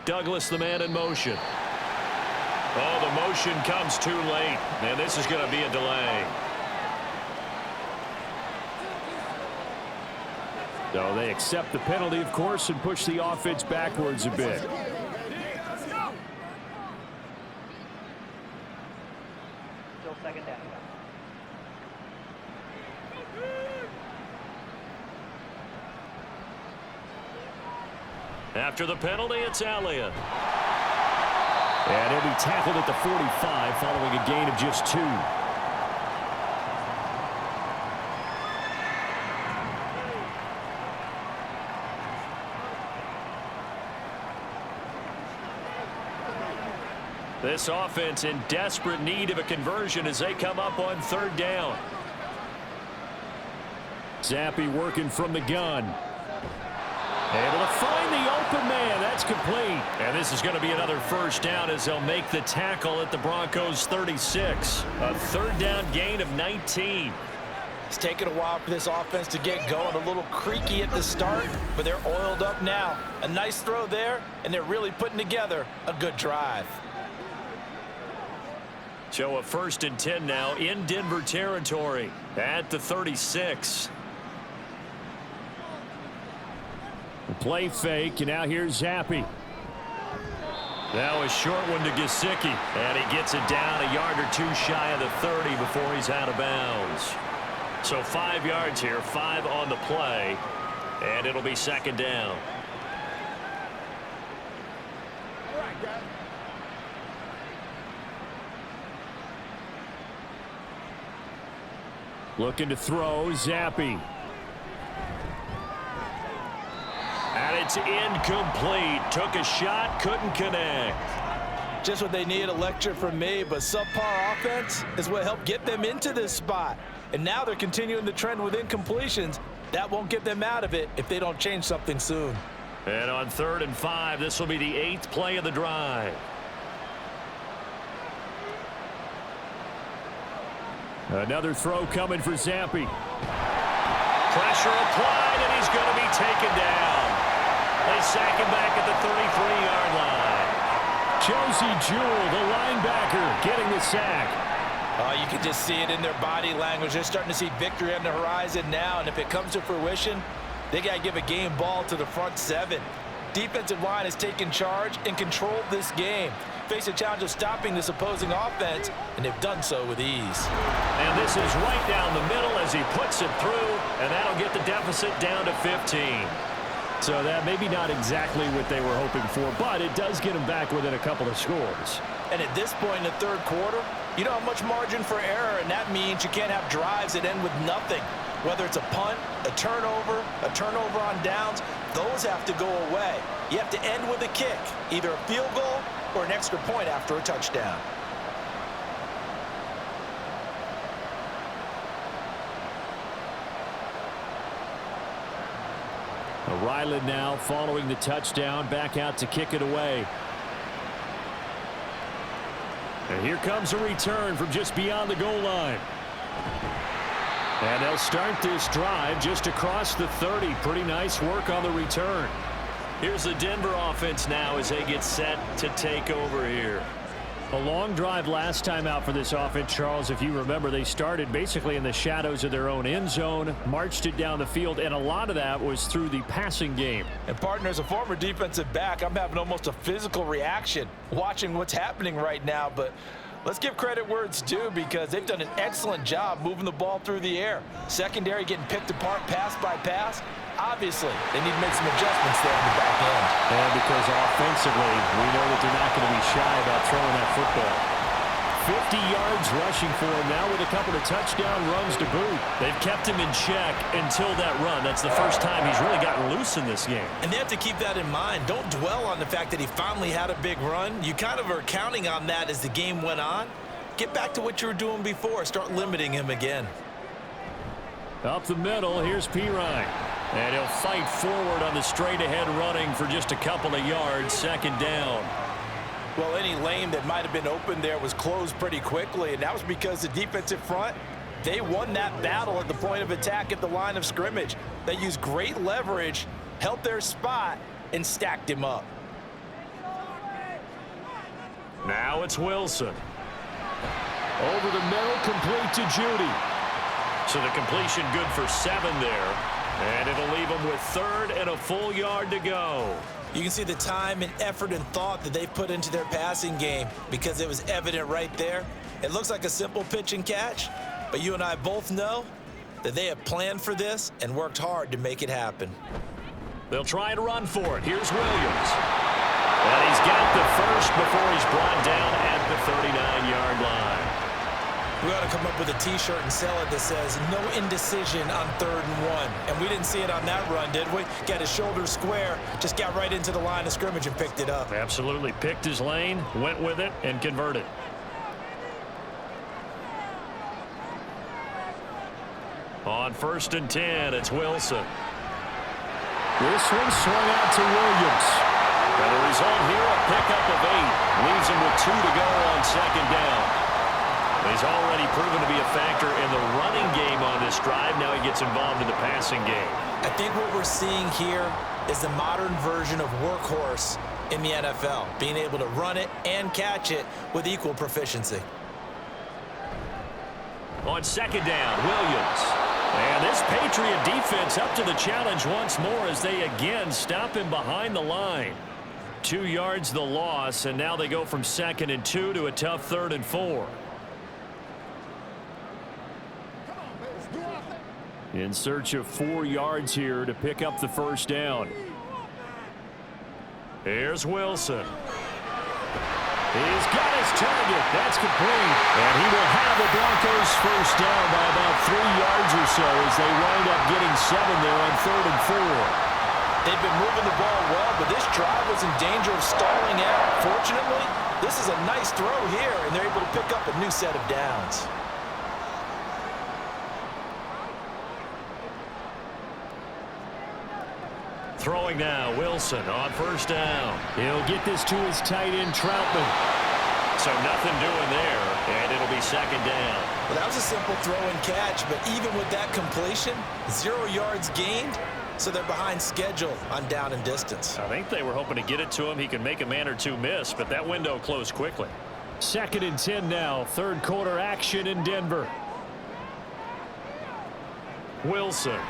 Douglas, the man in motion. Oh, the motion comes too late, and this is going to be a delay. So they accept the penalty, of course, and push the offense backwards a bit. Still second down. After the penalty, it's Elliott. And he'll be tackled at the 45 following a gain of just 2. This offense in desperate need of a conversion as they come up on 3rd down. Zappe working from the gun. Able to find the open man. That's complete. And this is going to be another 1st down as they'll make the tackle at the Broncos 36. A 3rd down gain of 19. It's taken a while for this offense to get going. A little creaky at the start, but they're oiled up now. A nice throw there, and they're really putting together a good drive. So a 1st and 10 now in Denver territory at the 36. Play fake, and now here's Zappe. Now a short one to Gesicki, and he gets it down a yard or 2 shy of the 30 before he's out of bounds. So 5 yards here, 5 on the play, and it'll be 2nd down. Looking to throw, Zappe. And it's incomplete. Took a shot, couldn't connect. Just what they need, a lecture from me, but subpar offense is what helped get them into this spot. And now they're continuing the trend with incompletions. That won't get them out of it if they don't change something soon. And on 3rd and 5, this will be the 8th play of the drive. Another throw coming for Zappe. Pressure applied, and he's going to be taken down. They sack him back at the 33-yard line. Josie Jewell, the linebacker, getting the sack. Oh, you can just see it in their body language. They're starting to see victory on the horizon now, and if it comes to fruition, they got to give a game ball to the front 7. Defensive line has taken charge and controlled this game. Face a challenge of stopping this opposing offense, and they've done so with ease. And this is right down the middle as he puts it through, and that'll get the deficit down to 15. So that maybe not exactly what they were hoping for, but it does get them back within a couple of scores. And at this point in the 3rd quarter, you don't have much margin for error, and that means you can't have drives that end with nothing. Whether it's a punt, a turnover on downs, those have to go away. You have to end with a kick, either a field goal or an extra point after a touchdown. Ryland now following the touchdown, back out to kick it away. And here comes a return from just beyond the goal line. And they'll start this drive just across the 30. Pretty nice work on the return. Here's the Denver offense now as they get set to take over here. A long drive last time out for this offense, Charles. If you remember, they started basically in the shadows of their own end zone, marched it down the field, and a lot of that was through the passing game. And partner, as a former defensive back, I'm having almost a physical reaction watching what's happening right now. But Let's give credit where it's due because they've done an excellent job moving the ball through the air. Secondary getting picked apart pass by pass. Obviously, they need to make some adjustments there in the back end. And because offensively, we know that they're not going to be shy about throwing that football. 50 yards rushing for him now with a couple of touchdown runs to boot. They've kept him in check until that run. That's the first time he's really gotten loose in this game. And they have to keep that in mind. Don't dwell on the fact that he finally had a big run. You kind of are counting on that as the game went on. Get back to what you were doing before. Start limiting him again. Up the middle, here's Pirine. And he'll fight forward on the straight-ahead running for just a couple of yards, second down. Well, any lane that might have been open there was closed pretty quickly, and that was because the defensive front, they won that battle at the point of attack at the line of scrimmage. They used great leverage, held their spot, and stacked him up. Now it's Wilson. Over the middle, complete to Judy. So the completion good for 7 there. And it'll leave them with 3rd and a full yard to go. You can see the time and effort and thought that they've put into their passing game because it was evident right there. It looks like a simple pitch and catch, but you and I both know that they have planned for this and worked hard to make it happen. They'll try and run for it. Here's Williams. And he's got the first before he's brought down at the 39-yard line. We ought to come up with a T-shirt and sell it that says, no indecision on 3rd and 1. And we didn't see it on that run, did we? Got his shoulder square, just got right into the line of scrimmage and picked it up. Absolutely. Picked his lane, went with it, and converted. On 1st and 10, it's Wilson. This one swung out to Williams. And the result here, a pickup of 8. Leaves him with 2 to go on 2nd down. He's already proven to be a factor in the running game on this drive. Now he gets involved in the passing game. I think what we're seeing here is the modern version of workhorse in the NFL, being able to run it and catch it with equal proficiency. On 2nd down, Williams. And this Patriot defense up to the challenge once more as they again stop him behind the line. 2 yards the loss, and now they go from 2nd and 2 to a tough 3rd and 4. In search of 4 yards here to pick up the first down. Here's Wilson. He's got his target. That's complete. And he will have the Broncos first down by about 3 yards or so as they wind up getting 7 there on 3rd and 4. They've been moving the ball well, but this drive was in danger of stalling out. Fortunately, this is a nice throw here, and they're able to pick up a new set of downs. Throwing now, Wilson on 1st down. He'll get this to his tight end, Troutman. So nothing doing there, and it'll be 2nd down. Well, that was a simple throw and catch, but even with that completion, 0 yards gained, so they're behind schedule on down and distance. I think they were hoping to get it to him. He can make a man or two miss, but that window closed quickly. 2nd and 10 now, 3rd quarter action in Denver. Wilson.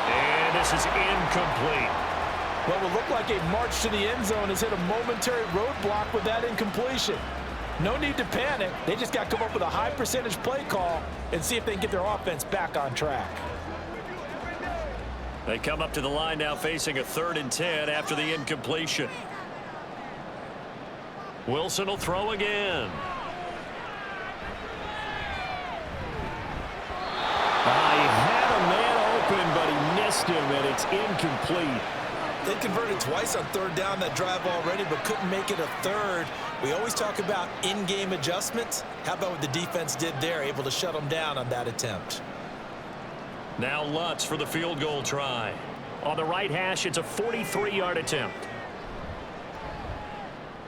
And this is incomplete. What will look like a march to the end zone has hit a momentary roadblock with that incompletion. No need to panic. They just got to come up with a high percentage play call and see if they can get their offense back on track. They come up to the line now facing a 3rd and 10 after the incompletion. Wilson will throw again. He had a man open, but he missed him, and it's incomplete. They converted twice on 3rd down that drive already, but couldn't make it a 3rd. We always talk about in-game adjustments. How about what the defense did there, able to shut them down on that attempt? Now Lutz for the field goal try. On the right hash, it's a 43-yard attempt.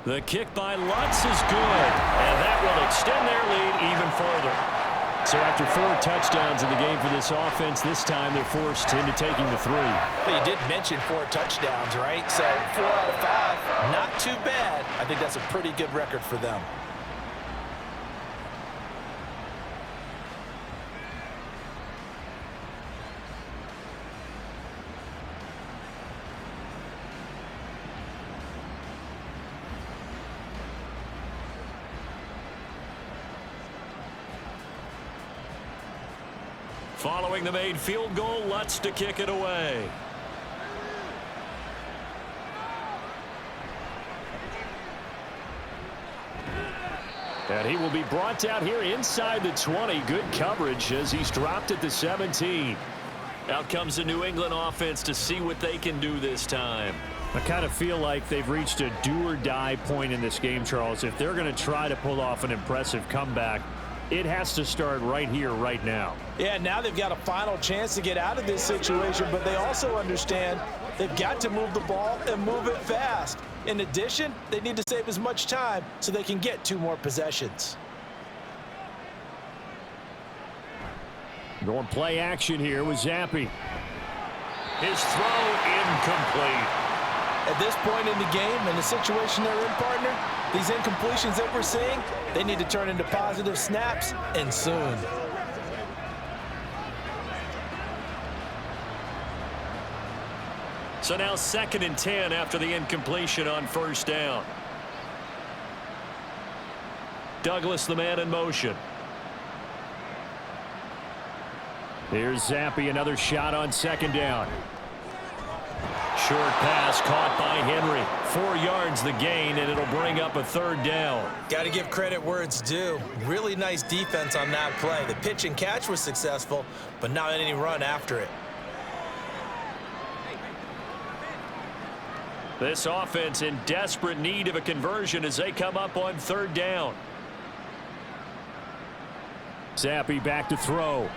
The kick by Lutz is good, and that will extend their lead even further. So after 4 touchdowns in the game for this offense, this time they're forced into taking the 3. But you did mention 4 touchdowns, right? So 4 out of 5, not too bad. I think that's a pretty good record for them. Following the made field goal, Lutz to kick it away. And he will be brought down here inside the 20. Good coverage as he's dropped at the 17. Out comes the New England offense to see what they can do this time. I kind of feel like they've reached a do-or-die point in this game, Charles. If they're going to try to pull off an impressive comeback, it has to start right here, right now. Yeah, now they've got a final chance to get out of this situation, but they also understand they've got to move the ball and move it fast. In addition, they need to save as much time so they can get 2 more possessions. Going play action here with Zappi. His throw incomplete. At this point in the game, in the situation they're in, partner, these incompletions that we're seeing, they need to turn into positive snaps, and soon. So now 2nd and 10 after the incompletion on 1st down. Douglas, the man in motion. Here's Zappi, another shot on 2nd down. Short pass caught by Henry. 4 yards the gain, and it'll bring up a 3rd down. Got to give credit where it's due. Really nice defense on that play. The pitch and catch was successful, but not any run after it. This offense in desperate need of a conversion as they come up on 3rd down. Zappi back to throw.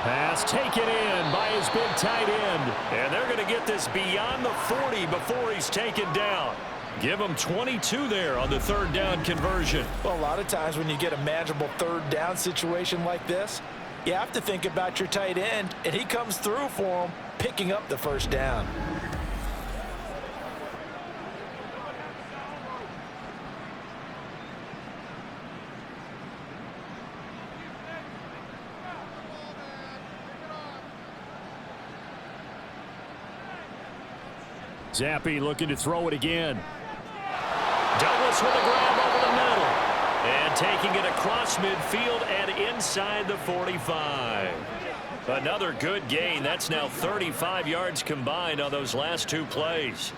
Pass taken in by his big tight end. And they're going to get this beyond the 40 before he's taken down. Give him 22 there on the 3rd down conversion. Well, a lot of times when you get a manageable 3rd down situation like this, you have to think about your tight end, and he comes through for him, picking up the 1st down. Zappi looking to throw it again. Douglas with a grab over the middle. And taking it across midfield and inside the 45. Another good gain. That's now 35 yards combined on those last 2 plays.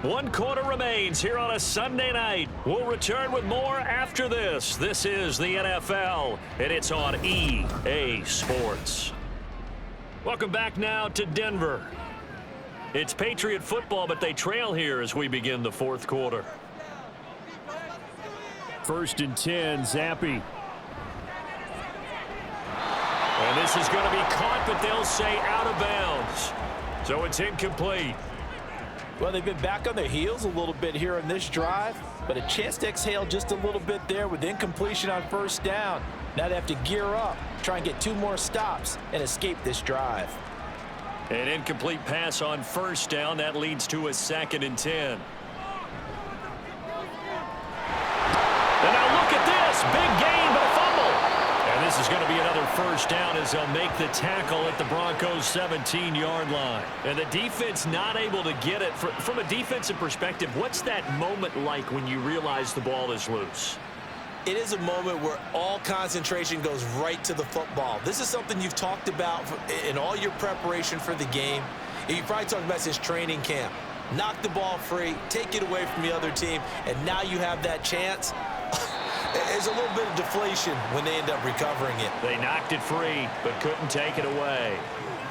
One quarter remains here on a Sunday night. We'll return with more after this. This is the NFL, and it's on EA Sports. Welcome back now to Denver. It's Patriot football, but they trail here as we begin the 4th quarter. 1st and 10, Zappi. And this is going to be caught, but they'll say out of bounds. So it's incomplete. Well, they've been back on their heels a little bit here in this drive, but a chance to exhale just a little bit there with incompletion on 1st down. Now they have to gear up, try and get 2 more stops, and escape this drive. An incomplete pass on 1st down. That leads to a 2nd and 10. And now look at this. Big gain, but a fumble. And this is going to be another 1st down as they'll make the tackle at the Broncos' 17-yard line. And the defense not able to get it. From a defensive perspective, what's that moment like when you realize the ball is loose? It is a moment where all concentration goes right to the football. This is something you've talked about in all your preparation for the game. You probably talked about this training camp. Knock the ball free, take it away from the other team, and now you have that chance. There's a little bit of deflation when they end up recovering it. They knocked it free, but couldn't take it away.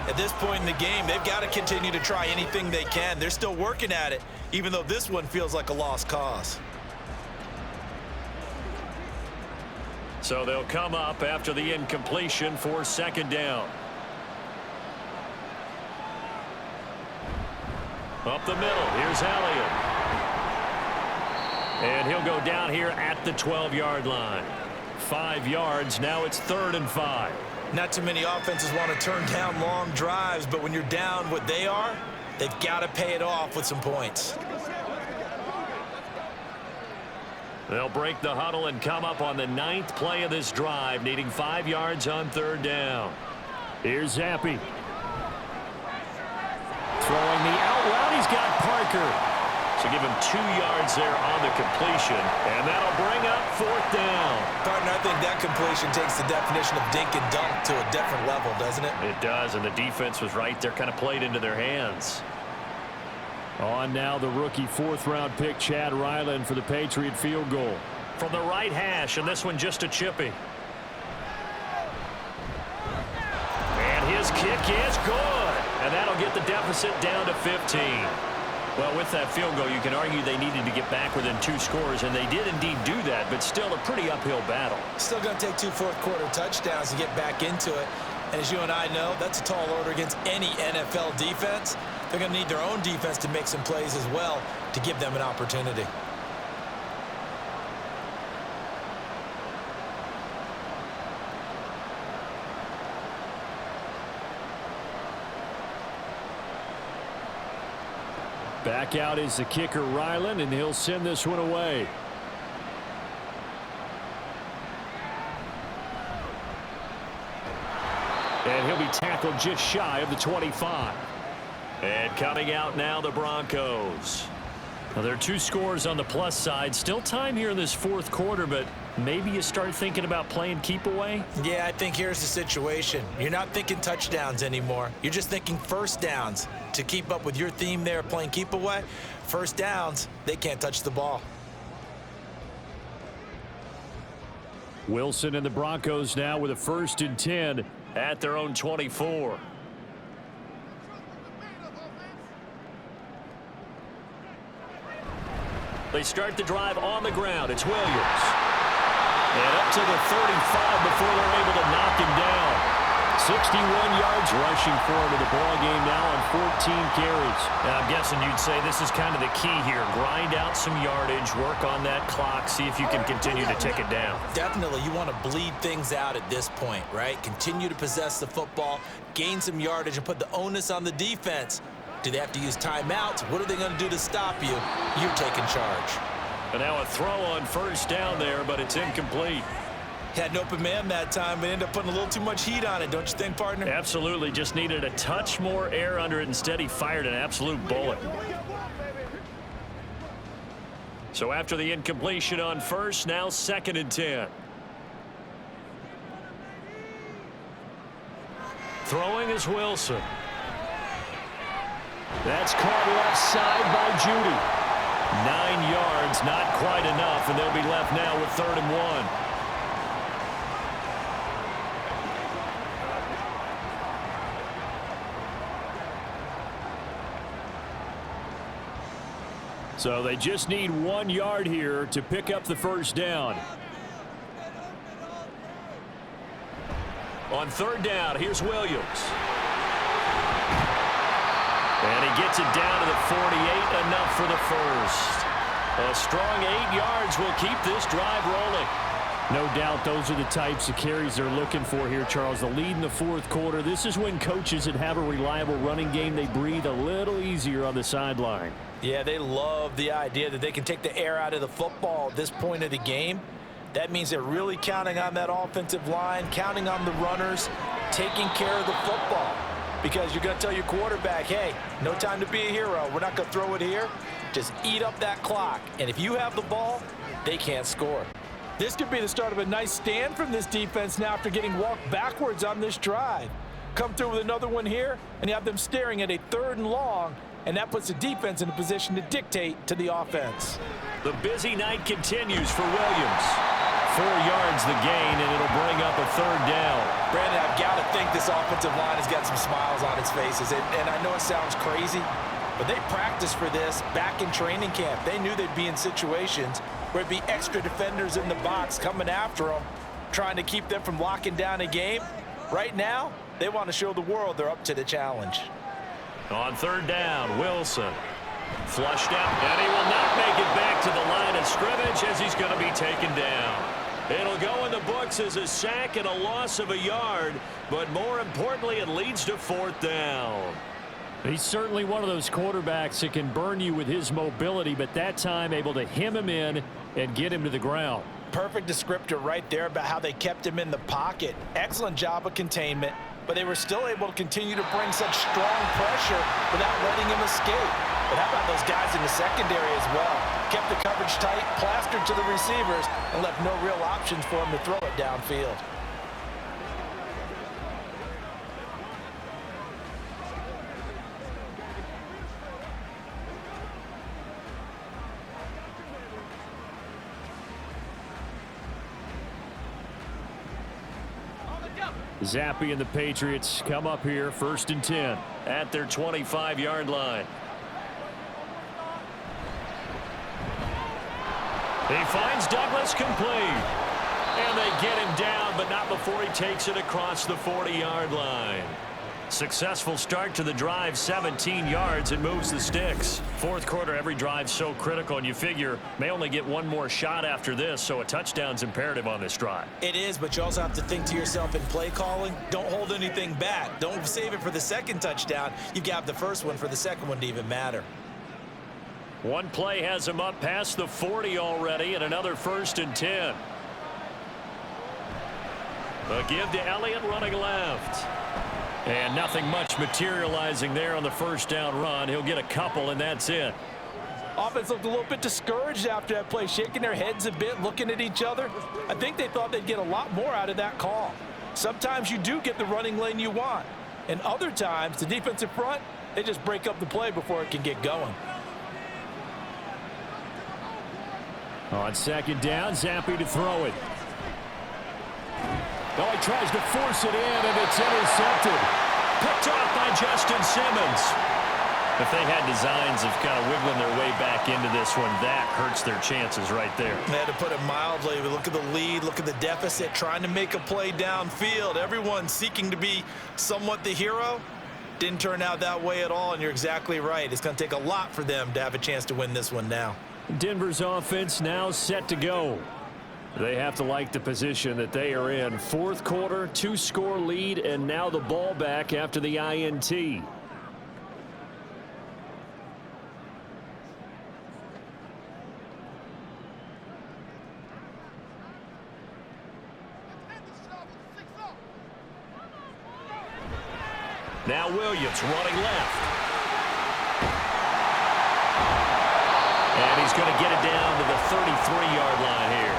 At this point in the game, they've got to continue to try anything they can. They're still working at it, even though this one feels like a lost cause. So they'll come up after the incompletion for 2nd down. Up the middle, here's Elliott. And he'll go down here at the 12-yard line. 5 yards, now it's 3rd and 5. Not too many offenses want to turn down long drives, but when you're down what they are, they've got to pay it off with some points. They'll break the huddle and come up on the 9th play of this drive, needing 5 yards on 3rd down. Here's Zappi. Throwing the out route, he's got Parker. So give him 2 yards there on the completion, and that'll bring up 4th down. Partner, I think that completion takes the definition of dink and dunk to a different level, doesn't it? It does, and the defense was right there, kind of played into their hands. On now the rookie 4th-round pick, Chad Ryland, for the Patriot field goal. From the right hash, and this one just a chippy. And his kick is good, and that'll get the deficit down to 15. Well, with that field goal, you can argue they needed to get back within 2 scores, and they did indeed do that, but still a pretty uphill battle. Still going to take 2 fourth-quarter touchdowns to get back into it. And as you and I know, that's a tall order against any NFL defense. They're going to need their own defense to make some plays as well to give them an opportunity. Back out is the kicker, Ryland, and he'll send this one away. And he'll be tackled just shy of the 25. And coming out now, the Broncos. Now, there are 2 scores on the plus side. Still time here in this 4th quarter, but maybe you start thinking about playing keep away? Yeah, I think here's the situation. You're not thinking touchdowns anymore. You're just thinking first downs. To keep up with your theme there, playing keep away, first downs, they can't touch the ball. Wilson and the Broncos now with a 1st and 10 at their own 24. They start the drive on the ground. It's Williams. And up to the 35 before they're able to knock him down. 61 yards rushing forward to the ball game now on 14 carries. And I'm guessing you'd say this is kind of the key here. Grind out some yardage, work on that clock, see if you can continue to tick it down. Definitely, you want to bleed things out at this point, right? Continue to possess the football, gain some yardage, and put the onus on the defense. Do they have to use timeouts? What are they going to do to stop you? You're taking charge. And now a throw on 1st down there, but it's incomplete. Had an open man that time, but ended up putting a little too much heat on it, don't you think, partner? Absolutely. Just needed a touch more air under it. Instead, he fired an absolute bullet. So after the incompletion on 1st, now 2nd and 10. Throwing is Wilson. That's caught left side by Judy. 9 yards, not quite enough, and they'll be left now with 3rd and 1. So they just need 1 yard here to pick up the 1st down. On 3rd down, here's Williams. And he gets it down to the 48, enough for the 1st. A strong 8 yards will keep this drive rolling. No doubt those are the types of carries they're looking for here, Charles. The lead in the 4th quarter. This is when coaches that have a reliable running game, they breathe a little easier on the sideline. Yeah, they love the idea that they can take the air out of the football at this point of the game. That means they're really counting on that offensive line, counting on the runners, taking care of the football. Because you're going to tell your quarterback, hey, no time to be a hero. We're not going to throw it here. Just eat up that clock. And if you have the ball, they can't score. This could be the start of a nice stand from this defense now after getting walked backwards on this drive. Come through with another one here, and you have them staring at a 3rd and long, and that puts the defense in a position to dictate to the offense. The busy night continues for Williams. 4 yards the gain, and it'll bring up a 3rd down. Brandon, I've got to think this offensive line has got some smiles on its faces, and I know it sounds crazy, but they practiced for this back in training camp. They knew they'd be in situations where it'd be extra defenders in the box coming after them, trying to keep them from locking down a game. Right now, they want to show the world they're up to the challenge. On 3rd down, Wilson flushed out, and he will not make it back to the line of scrimmage as he's going to be taken down. It'll go in the books as a sack and a loss of a yard, but more importantly, it leads to 4th down. He's certainly one of those quarterbacks that can burn you with his mobility, but that time able to hem him in and get him to the ground. Perfect descriptor right there about how they kept him in the pocket. Excellent job of containment, but they were still able to continue to bring such strong pressure without letting him escape. But how about those guys in the secondary as well? Kept the coverage tight, plastered to the receivers, and left no real options for them to throw it downfield. Zappe and the Patriots come up here, 1st and 10. At their 25-yard line. He finds Douglas complete. And they get him down, but not before he takes it across the 40-yard line. Successful start to the drive, 17 yards, and moves the sticks. Fourth quarter, every drive so critical, and you figure may only get one more shot after this, so a touchdown's imperative on this drive. It is, but you also have to think to yourself in play calling, don't hold anything back. Don't save it for the second touchdown. You've got the first one for the second one to even matter. One play has him up past the 40 already, and another 1st and 10. A give to Elliott running left. And nothing much materializing there on the first down run. He'll get a couple, and that's it. Offense looked a little bit discouraged after that play, shaking their heads a bit, looking at each other. I think they thought they'd get a lot more out of that call. Sometimes you do get the running lane you want. And other times, the defensive front, they just break up the play before it can get going. On 2nd down, Zappe to throw it. Oh, he tries to force it in, and it's intercepted. Picked off by Justin Simmons. If they had designs of kind of wiggling their way back into this one, that hurts their chances right there. They had to put it mildly. But look at the lead, look at the deficit, trying to make a play downfield. Everyone seeking to be somewhat the hero. Didn't turn out that way at all, and you're exactly right. It's going to take a lot for them to have a chance to win this one now. Denver's offense now set to go. They have to like the position that they are in. Fourth quarter, 2-score lead, and now the ball back after the INT. Now Williams running left. And he's going to get it down to the 33-yard line here.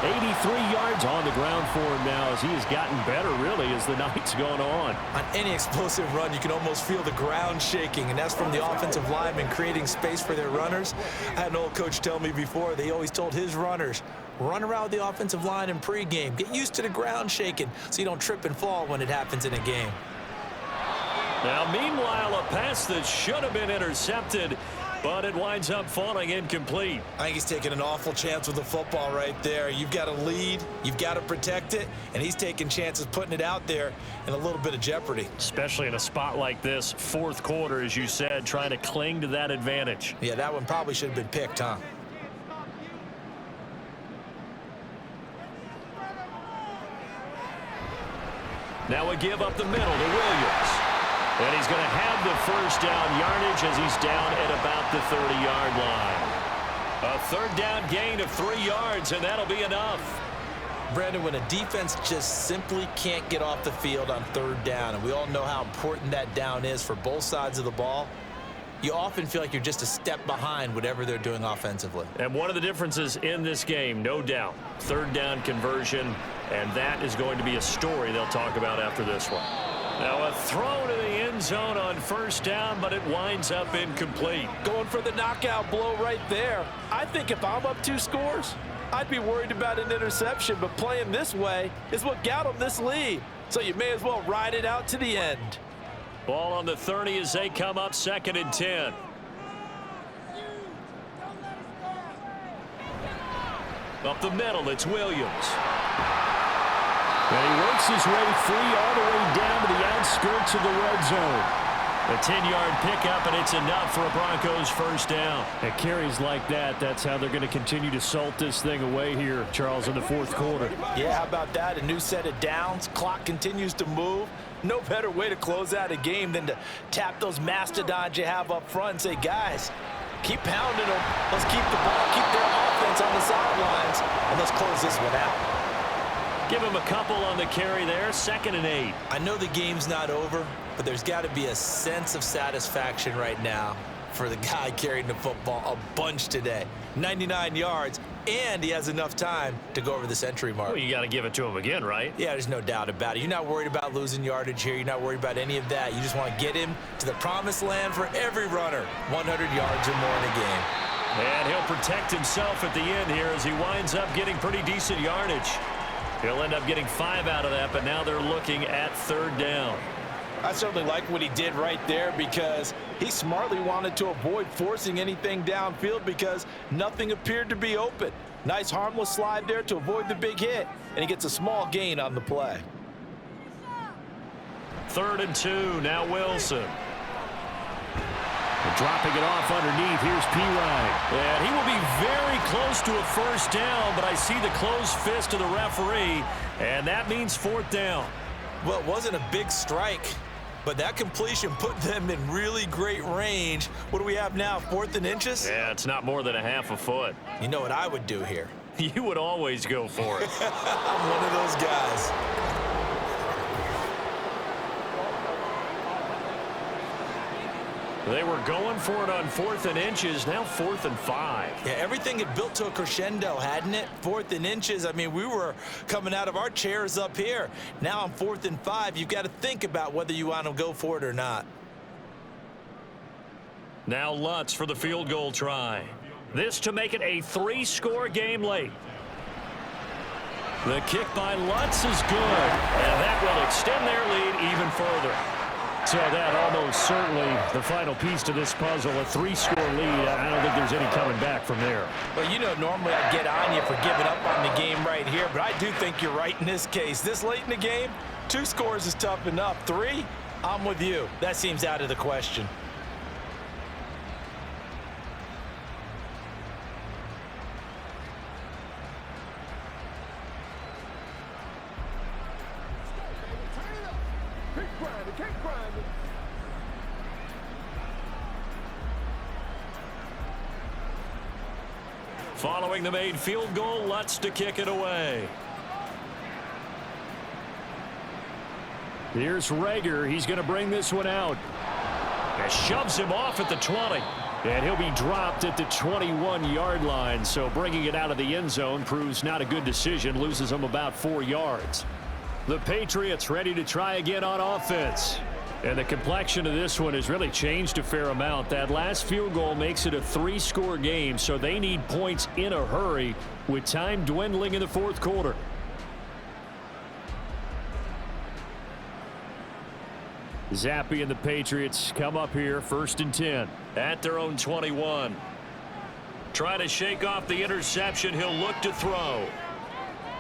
83 yards on the ground for him now as he has gotten better, really, as the night's gone on. On any explosive run, you can almost feel the ground shaking, and that's from the offensive linemen creating space for their runners. I had an old coach tell me before, they always told his runners, run around with the offensive line in pregame. Get used to the ground shaking so you don't trip and fall when it happens in a game. Now, meanwhile, a pass that should have been intercepted, but it winds up falling incomplete. I think he's taking an awful chance with the football right there. You've got to lead, you've got to protect it, and he's taking chances putting it out there in a little bit of jeopardy. Especially in a spot like this, fourth quarter, as you said, trying to cling to that advantage. Yeah, that one probably should have been picked, huh? Now a give up the middle to Williams. And he's going to have the first down yardage as he's down at about the 30-yard line. A third down gain of 3 yards, and that'll be enough. Brandon, when a defense just simply can't get off the field on third down, and we all know how important that down is for both sides of the ball, you often feel like you're just a step behind whatever they're doing offensively. And one of the differences in this game, no doubt, third down conversion, and that is going to be a story they'll talk about after this one. Now a throw to the end zone on first down, but it winds up incomplete. Going for the knockout blow right there. I think if I'm up 2 scores, I'd be worried about an interception, but playing this way is what got them this lead. So you may as well ride it out to the end. Ball on the 30 as they come up 2nd and 10. Up the middle, it's Williams. And he works his way free all the way down to the outskirts of the red zone. A 10-yard pickup, and it's enough for a Broncos first down. At carries like that, that's how they're going to continue to salt this thing away here, Charles, in the fourth quarter. Yeah, how about that? A new set of downs. Clock continues to move. No better way to close out a game than to tap those mastodons you have up front and say, guys, keep pounding them. Let's keep the ball, keep their offense on the sidelines, and let's close this one out. Give him a couple on the carry there, 2nd and 8. I know the game's not over, but there's got to be a sense of satisfaction right now for the guy carrying the football a bunch today. 99 yards, and he has enough time to go over the century mark. Well, you got to give it to him again, right? Yeah, there's no doubt about it. You're not worried about losing yardage here. You're not worried about any of that. You just want to get him to the promised land for every runner. 100 yards or more in a game. And he'll protect himself at the end here as he winds up getting pretty decent yardage. He'll end up getting 5 out of that, but now they're looking at 3rd down. I certainly like what he did right there because he smartly wanted to avoid forcing anything downfield because nothing appeared to be open. Nice harmless slide there to avoid the big hit, and he gets a small gain on the play. 3rd and 2, now Wilson. Dropping it off underneath, here's P-Ryan. And he will be very close to a 1st down, but I see the closed fist of the referee, and that means 4th down. Well, it wasn't a big strike, but that completion put them in really great range. What do we have now, 4th and inches? Yeah, it's not more than a half a foot. You know what I would do here? You would always go for it. I'm one of those guys. They were going for it on 4th and inches, now 4th and 5. Yeah, everything had built to a crescendo, hadn't it? 4th and inches. I mean, we were coming out of our chairs up here. Now on 4th and 5, you've got to think about whether you want to go for it or not. Now Lutz for the field goal try. This to make it a 3-score game late. The kick by Lutz is good, and that will extend their lead even further. So that almost certainly the final piece to this puzzle, a 3-score lead. I don't think there's any coming back from there. Well, you know, normally I'd get on you for giving up on the game right here, but I do think you're right in this case. This late in the game, 2 scores is tough enough. 3, I'm with you. That seems out of the question. Following the made field goal, Lutz to kick it away. Here's Rager. He's going to bring this one out. And shoves him off at the 20. And he'll be dropped at the 21-yard line. So bringing it out of the end zone proves not a good decision. Loses him about 4 yards. The Patriots ready to try again on offense. And the complexion of this one has really changed a fair amount. That last field goal makes it a 3-score game, so they need points in a hurry with time dwindling in the 4th quarter. Zappe and the Patriots come up here, 1st and 10. At their own 21. Trying to shake off the interception. He'll look to throw.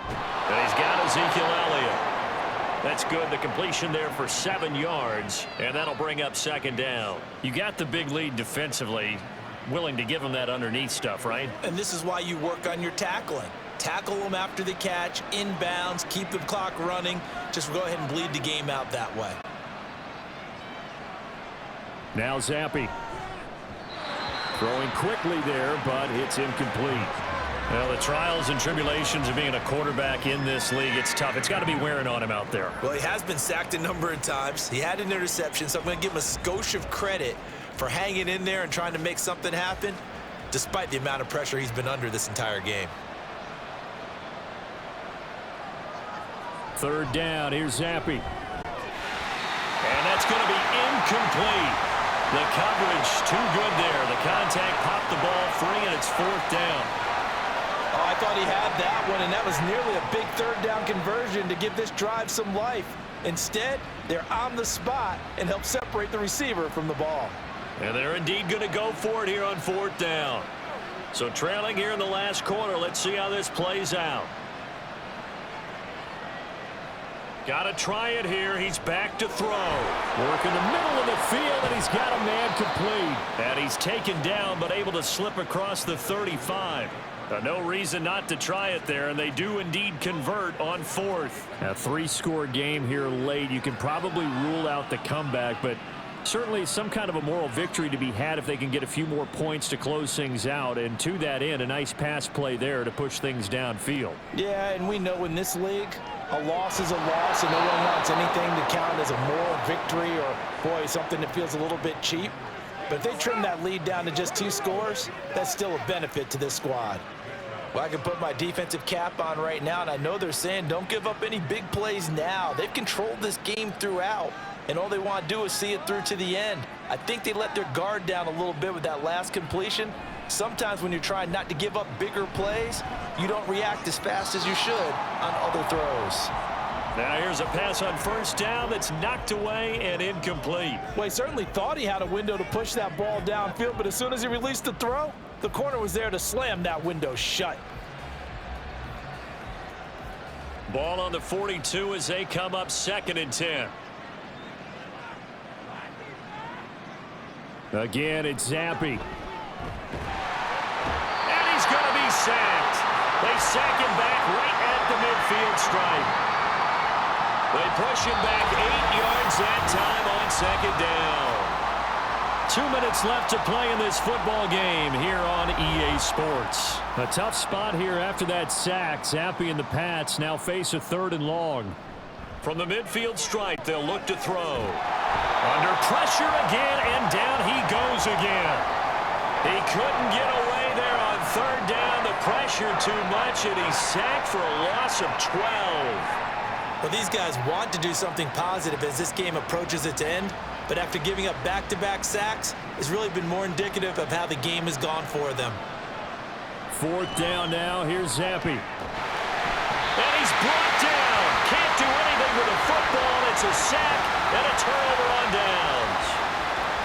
And he's got Ezekiel Elliott. That's good. The completion there for 7 yards, and that'll bring up 2nd down. You got the big lead defensively, willing to give them that underneath stuff, right? And this is why you work on your tackling. Tackle them after the catch, inbounds, keep the clock running. Just go ahead and bleed the game out that way. Now Zappe. Throwing quickly there, but it's incomplete. Well, the trials and tribulations of being a quarterback in this league, it's tough. It's got to be wearing on him out there. Well, he has been sacked a number of times. He had an interception, so I'm going to give him a skosh of credit for hanging in there and trying to make something happen, despite the amount of pressure he's been under this entire game. 3rd down, here's Zappe. And that's going to be incomplete. The coverage too good there. The contact popped the ball free, and it's 4th down. Oh, I thought he had that one, and that was nearly a big 3rd down conversion to give this drive some life. Instead, they're on the spot and help separate the receiver from the ball. And they're indeed going to go for it here on 4th down. So trailing here in the last quarter, let's see how this plays out. Got to try it here. He's back to throw. Work in the middle of the field, and he's got a man complete. And he's taken down, but able to slip across the 35. No reason not to try it there, and they do indeed convert on 4th. A 3-score game here late. You can probably rule out the comeback, but certainly some kind of a moral victory to be had if they can get a few more points to close things out. And to that end, a nice pass play there to push things downfield. Yeah, and we know in this league, a loss is a loss, and no one wants anything to count as a moral victory or, boy, something that feels a little bit cheap. But if they trim that lead down to just 2 scores, that's still a benefit to this squad. Well, I can put my defensive cap on right now, and I know they're saying don't give up any big plays now. They've controlled this game throughout, and all they want to do is see it through to the end. I think they let their guard down a little bit with that last completion. Sometimes when you're trying not to give up bigger plays, you don't react as fast as you should on other throws. Now here's a pass on first down that's knocked away and incomplete. Well, he certainly thought he had a window to push that ball downfield, but as soon as he released the throw, the corner was there to slam that window shut. Ball on the 42 as they come up 2nd and 10. Again, it's Zampi. And he's going to be sacked. They sack him back right at the midfield stripe. They push him back 8 yards that time on 2nd down. 2 minutes left to play in this football game here on EA Sports. A tough spot here after that sack. Zampi and the Pats now face a 3rd and long. From the midfield stripe, they'll look to throw. Under pressure again, and down he goes again. He couldn't get away there on 3rd down. The pressure too much, and he's sacked for a loss of 12. Well, these guys want to do something positive as this game approaches its end, but after giving up back-to-back sacks, it's really been more indicative of how the game has gone for them. 4th down now. Here's Zampi. And he's brought down. Can't do anything with the football. It's a sack and a turnover on downs.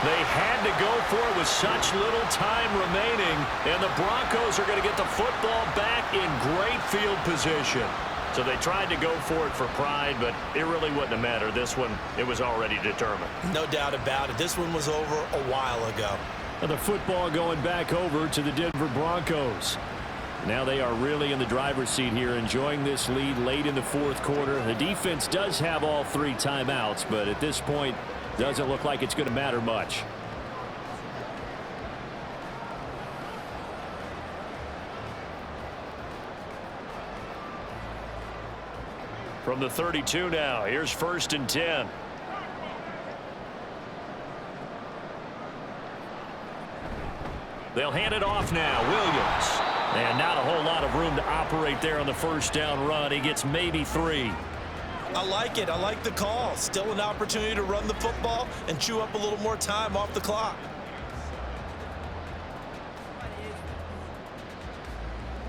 They had to go for it with such little time remaining, and the Broncos are going to get the football back in great field position. So they tried to go for it for pride, but it really wouldn't have mattered. This one, it was already determined. No doubt about it. This one was over a while ago. And the football going back over to the Denver Broncos. Now they are really in the driver's seat here, enjoying this lead late in the 4th quarter. The defense does have all 3 timeouts, but at this point, doesn't look like it's going to matter much. From the 32 now, here's 1st and 10. They'll hand it off now. Williams. And not a whole lot of room to operate there on the 1st down run. He gets maybe 3. I like it. I like the call. Still an opportunity to run the football and chew up a little more time off the clock.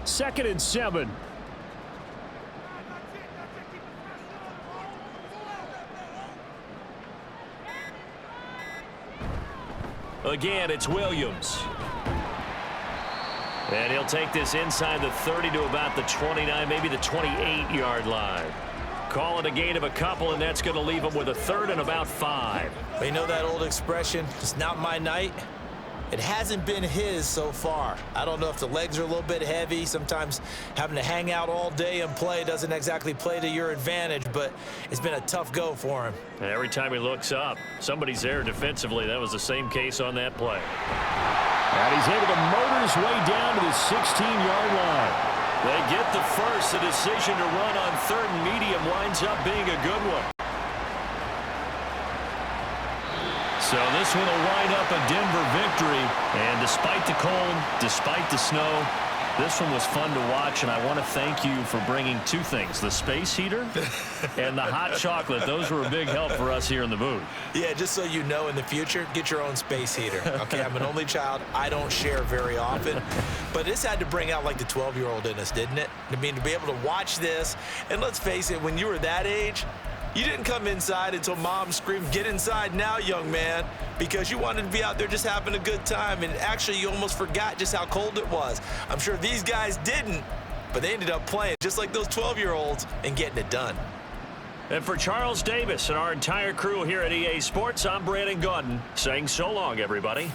2nd and 7. Again, it's Williams. And he'll take this inside the 30 to about the 29, maybe the 28-yard line. Call it a gain of a couple, and that's going to leave him with a 3rd and about 5. But you know that old expression, it's not my night? It hasn't been his so far. I don't know if the legs are a little bit heavy. Sometimes having to hang out all day and play doesn't exactly play to your advantage, but it's been a tough go for him. And every time he looks up, somebody's there defensively. That was the same case on that play. And he's able to motor his way down to the 16-yard line. They get the first. The decision to run on 3rd and medium winds up being a good one. So this one will wind up a Denver victory. And despite the cold, despite the snow, this one was fun to watch, and I want to thank you for bringing 2 things, the space heater and the hot chocolate. Those were a big help for us here in the booth. Yeah, just so you know, in the future, get your own space heater. Okay, I'm an only child. I don't share very often. But this had to bring out, like, the 12-year-old in us, didn't it? I mean, to be able to watch this, and let's face it, when you were that age, you didn't come inside until Mom screamed, "Get inside now, young man," because you wanted to be out there just having a good time, and actually you almost forgot just how cold it was. I'm sure these guys didn't, but they ended up playing just like those 12-year-olds and getting it done. And for Charles Davis and our entire crew here at EA Sports, I'm Brandon Gaudin saying so long, everybody.